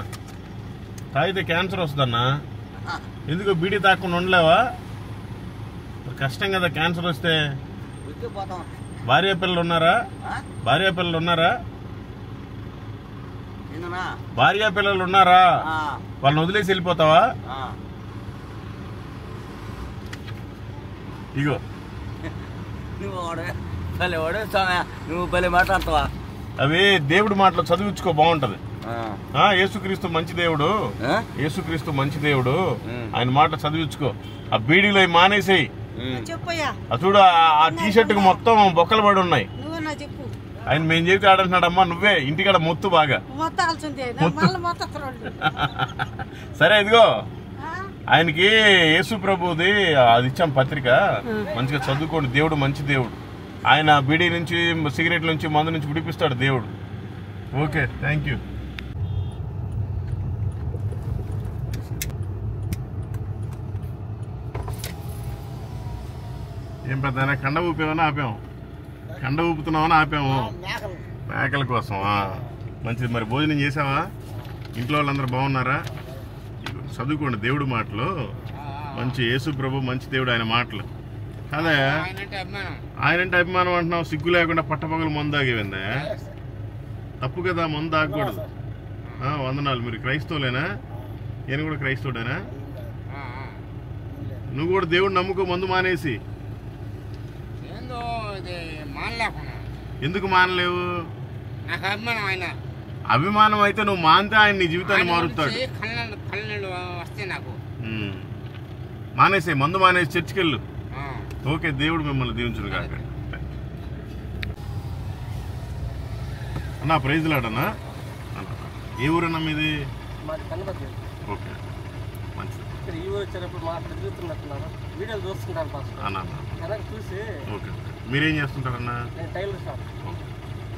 తాగితే క్యాన్సర్ వస్తుందన్నా. ఎందుకు బీడీ తాగకుండా ఉండలేవా? కష్టం కదా క్యాన్సర్ వస్తే. భార్య పిల్లలు ఉన్నారా? భార్య పిల్లలు ఉన్నారా? భార్య పిల్లలు ఉన్నారా? వాళ్ళని వదిలేసి వెళ్ళిపోతావా? ఇగో నువ్వు భలే మాట్లాడతావా? అవి దేవుడి మాటలు చదివించుకో, బాగుంటది. యేసుక్రీస్తు మంచి దేవుడు. యేసుక్రీస్తు మంచి దేవుడు. ఆయన మాట చదివించుకో. ఆ బీడీలో మానేసేయి. చూడు, ఆ టీ షర్ట్ కు మొత్తం బొక్కలు పడి ఉన్నాయి. ఆయన మేము చెబితే ఆడంటున్నాడమ్మా, నువ్వే ఇంటికాడ మొత్తు బాగా. సరే, ఇదిగో ఆయనకి యేసు ప్రభుది అది ఇచ్చాం పత్రిక. మంచిగా చదువుకోండి. దేవుడు మంచి దేవుడు. ఆయన బీడీ నుంచి, సిగరెట్ నుంచి, మందు నుంచి విడిపిస్తాడు దేవుడు. Okay, thank you. ఏం పెద్ద కండ ఊపేమని ఆపాము? కండ ఊపుతున్నామని ఆపాము. మేకల కోసం. మంచిది. మరి భోజనం చేసావా? ఇంట్లో వాళ్ళందరూ బాగున్నారా? చదువుకోండి దేవుడు మాటలు. మంచి యేసు ప్రభు మంచి దేవుడు. ఆయన మాటలు అదే. ఆయనంటే అభిమానం అంటున్నావు. సిగ్గు లేకుండా పట్టపగలు మందు తాగేవిందా? తప్పు కదా, మందు తాగకూడదు. వందనాలు. మీరు క్రైస్తవులేనా? నేను కూడా క్రైస్తవుడేనా? నువ్వు కూడా దేవుడు నమ్ముకో, మందు మానేసి. ఎందుకు మానలేవు? అభిమానం అయితే నువ్వు మానితే ఆయన నీ జీవితాన్ని మారుతాడు. మానేసే, మందు మానేసి చర్చికి వెళ్ళు. ఓకే, దేవుడు మిమ్మల్ని దీవించును కాక. అన్నా ప్రైజ్ లాడన్నా. ఏ ఊరన్నా మీది? ఓకే, మంచిది. ఓకే, మీరేం చేస్తుంటారన్నా?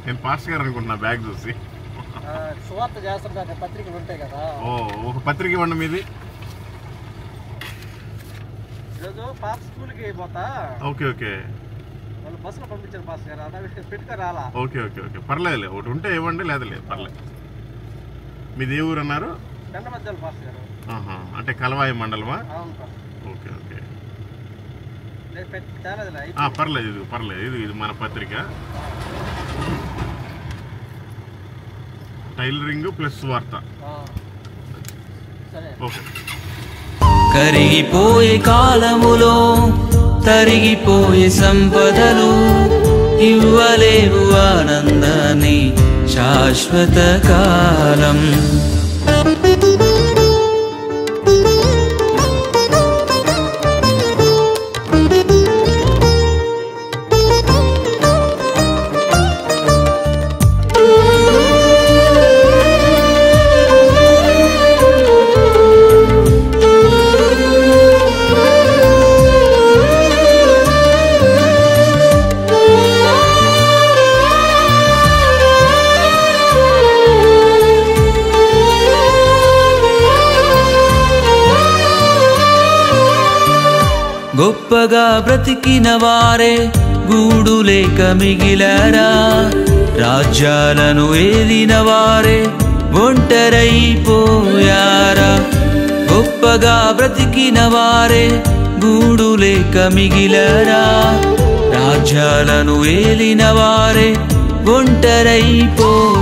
నేను పాస్టర్ గారు అనుకుంటున్నా బ్యాగ్ చూసి. ఓ, ఒక పత్రిక ఇవ్వండి మీది. Okay okay okay okay okay, పర్లేదు. ఒకటి ఉంటే ఇవ్వండి, లేదా లేదు, పర్లేదు. మీది ఏ ఊరు అన్నారు? అంటే కలవాయి మండలమా? ఓకే ఓకే, పర్లేదు. ఇది పర్లేదు. ఇది మన పత్రిక. టైలరింగ్ ప్లస్ వార్త. ఓకే. కరిగిపోయే కాలములో తరిగిపోయే సంపదలు ఇవ్వలేవు ఆనందాన్ని శాశ్వత కాలం. గొప్పగా బ్రతికిన వారే గూడు లేక మిగిలారా, రాజ్యాలను ఏలిన వారే ఒంటరైపోయారా. గొప్పగా బ్రతికిన వారే గూడు లేక మిగిలారా, రాజ్యాలను ఏలిన వారే ఒంటరైపోయారా.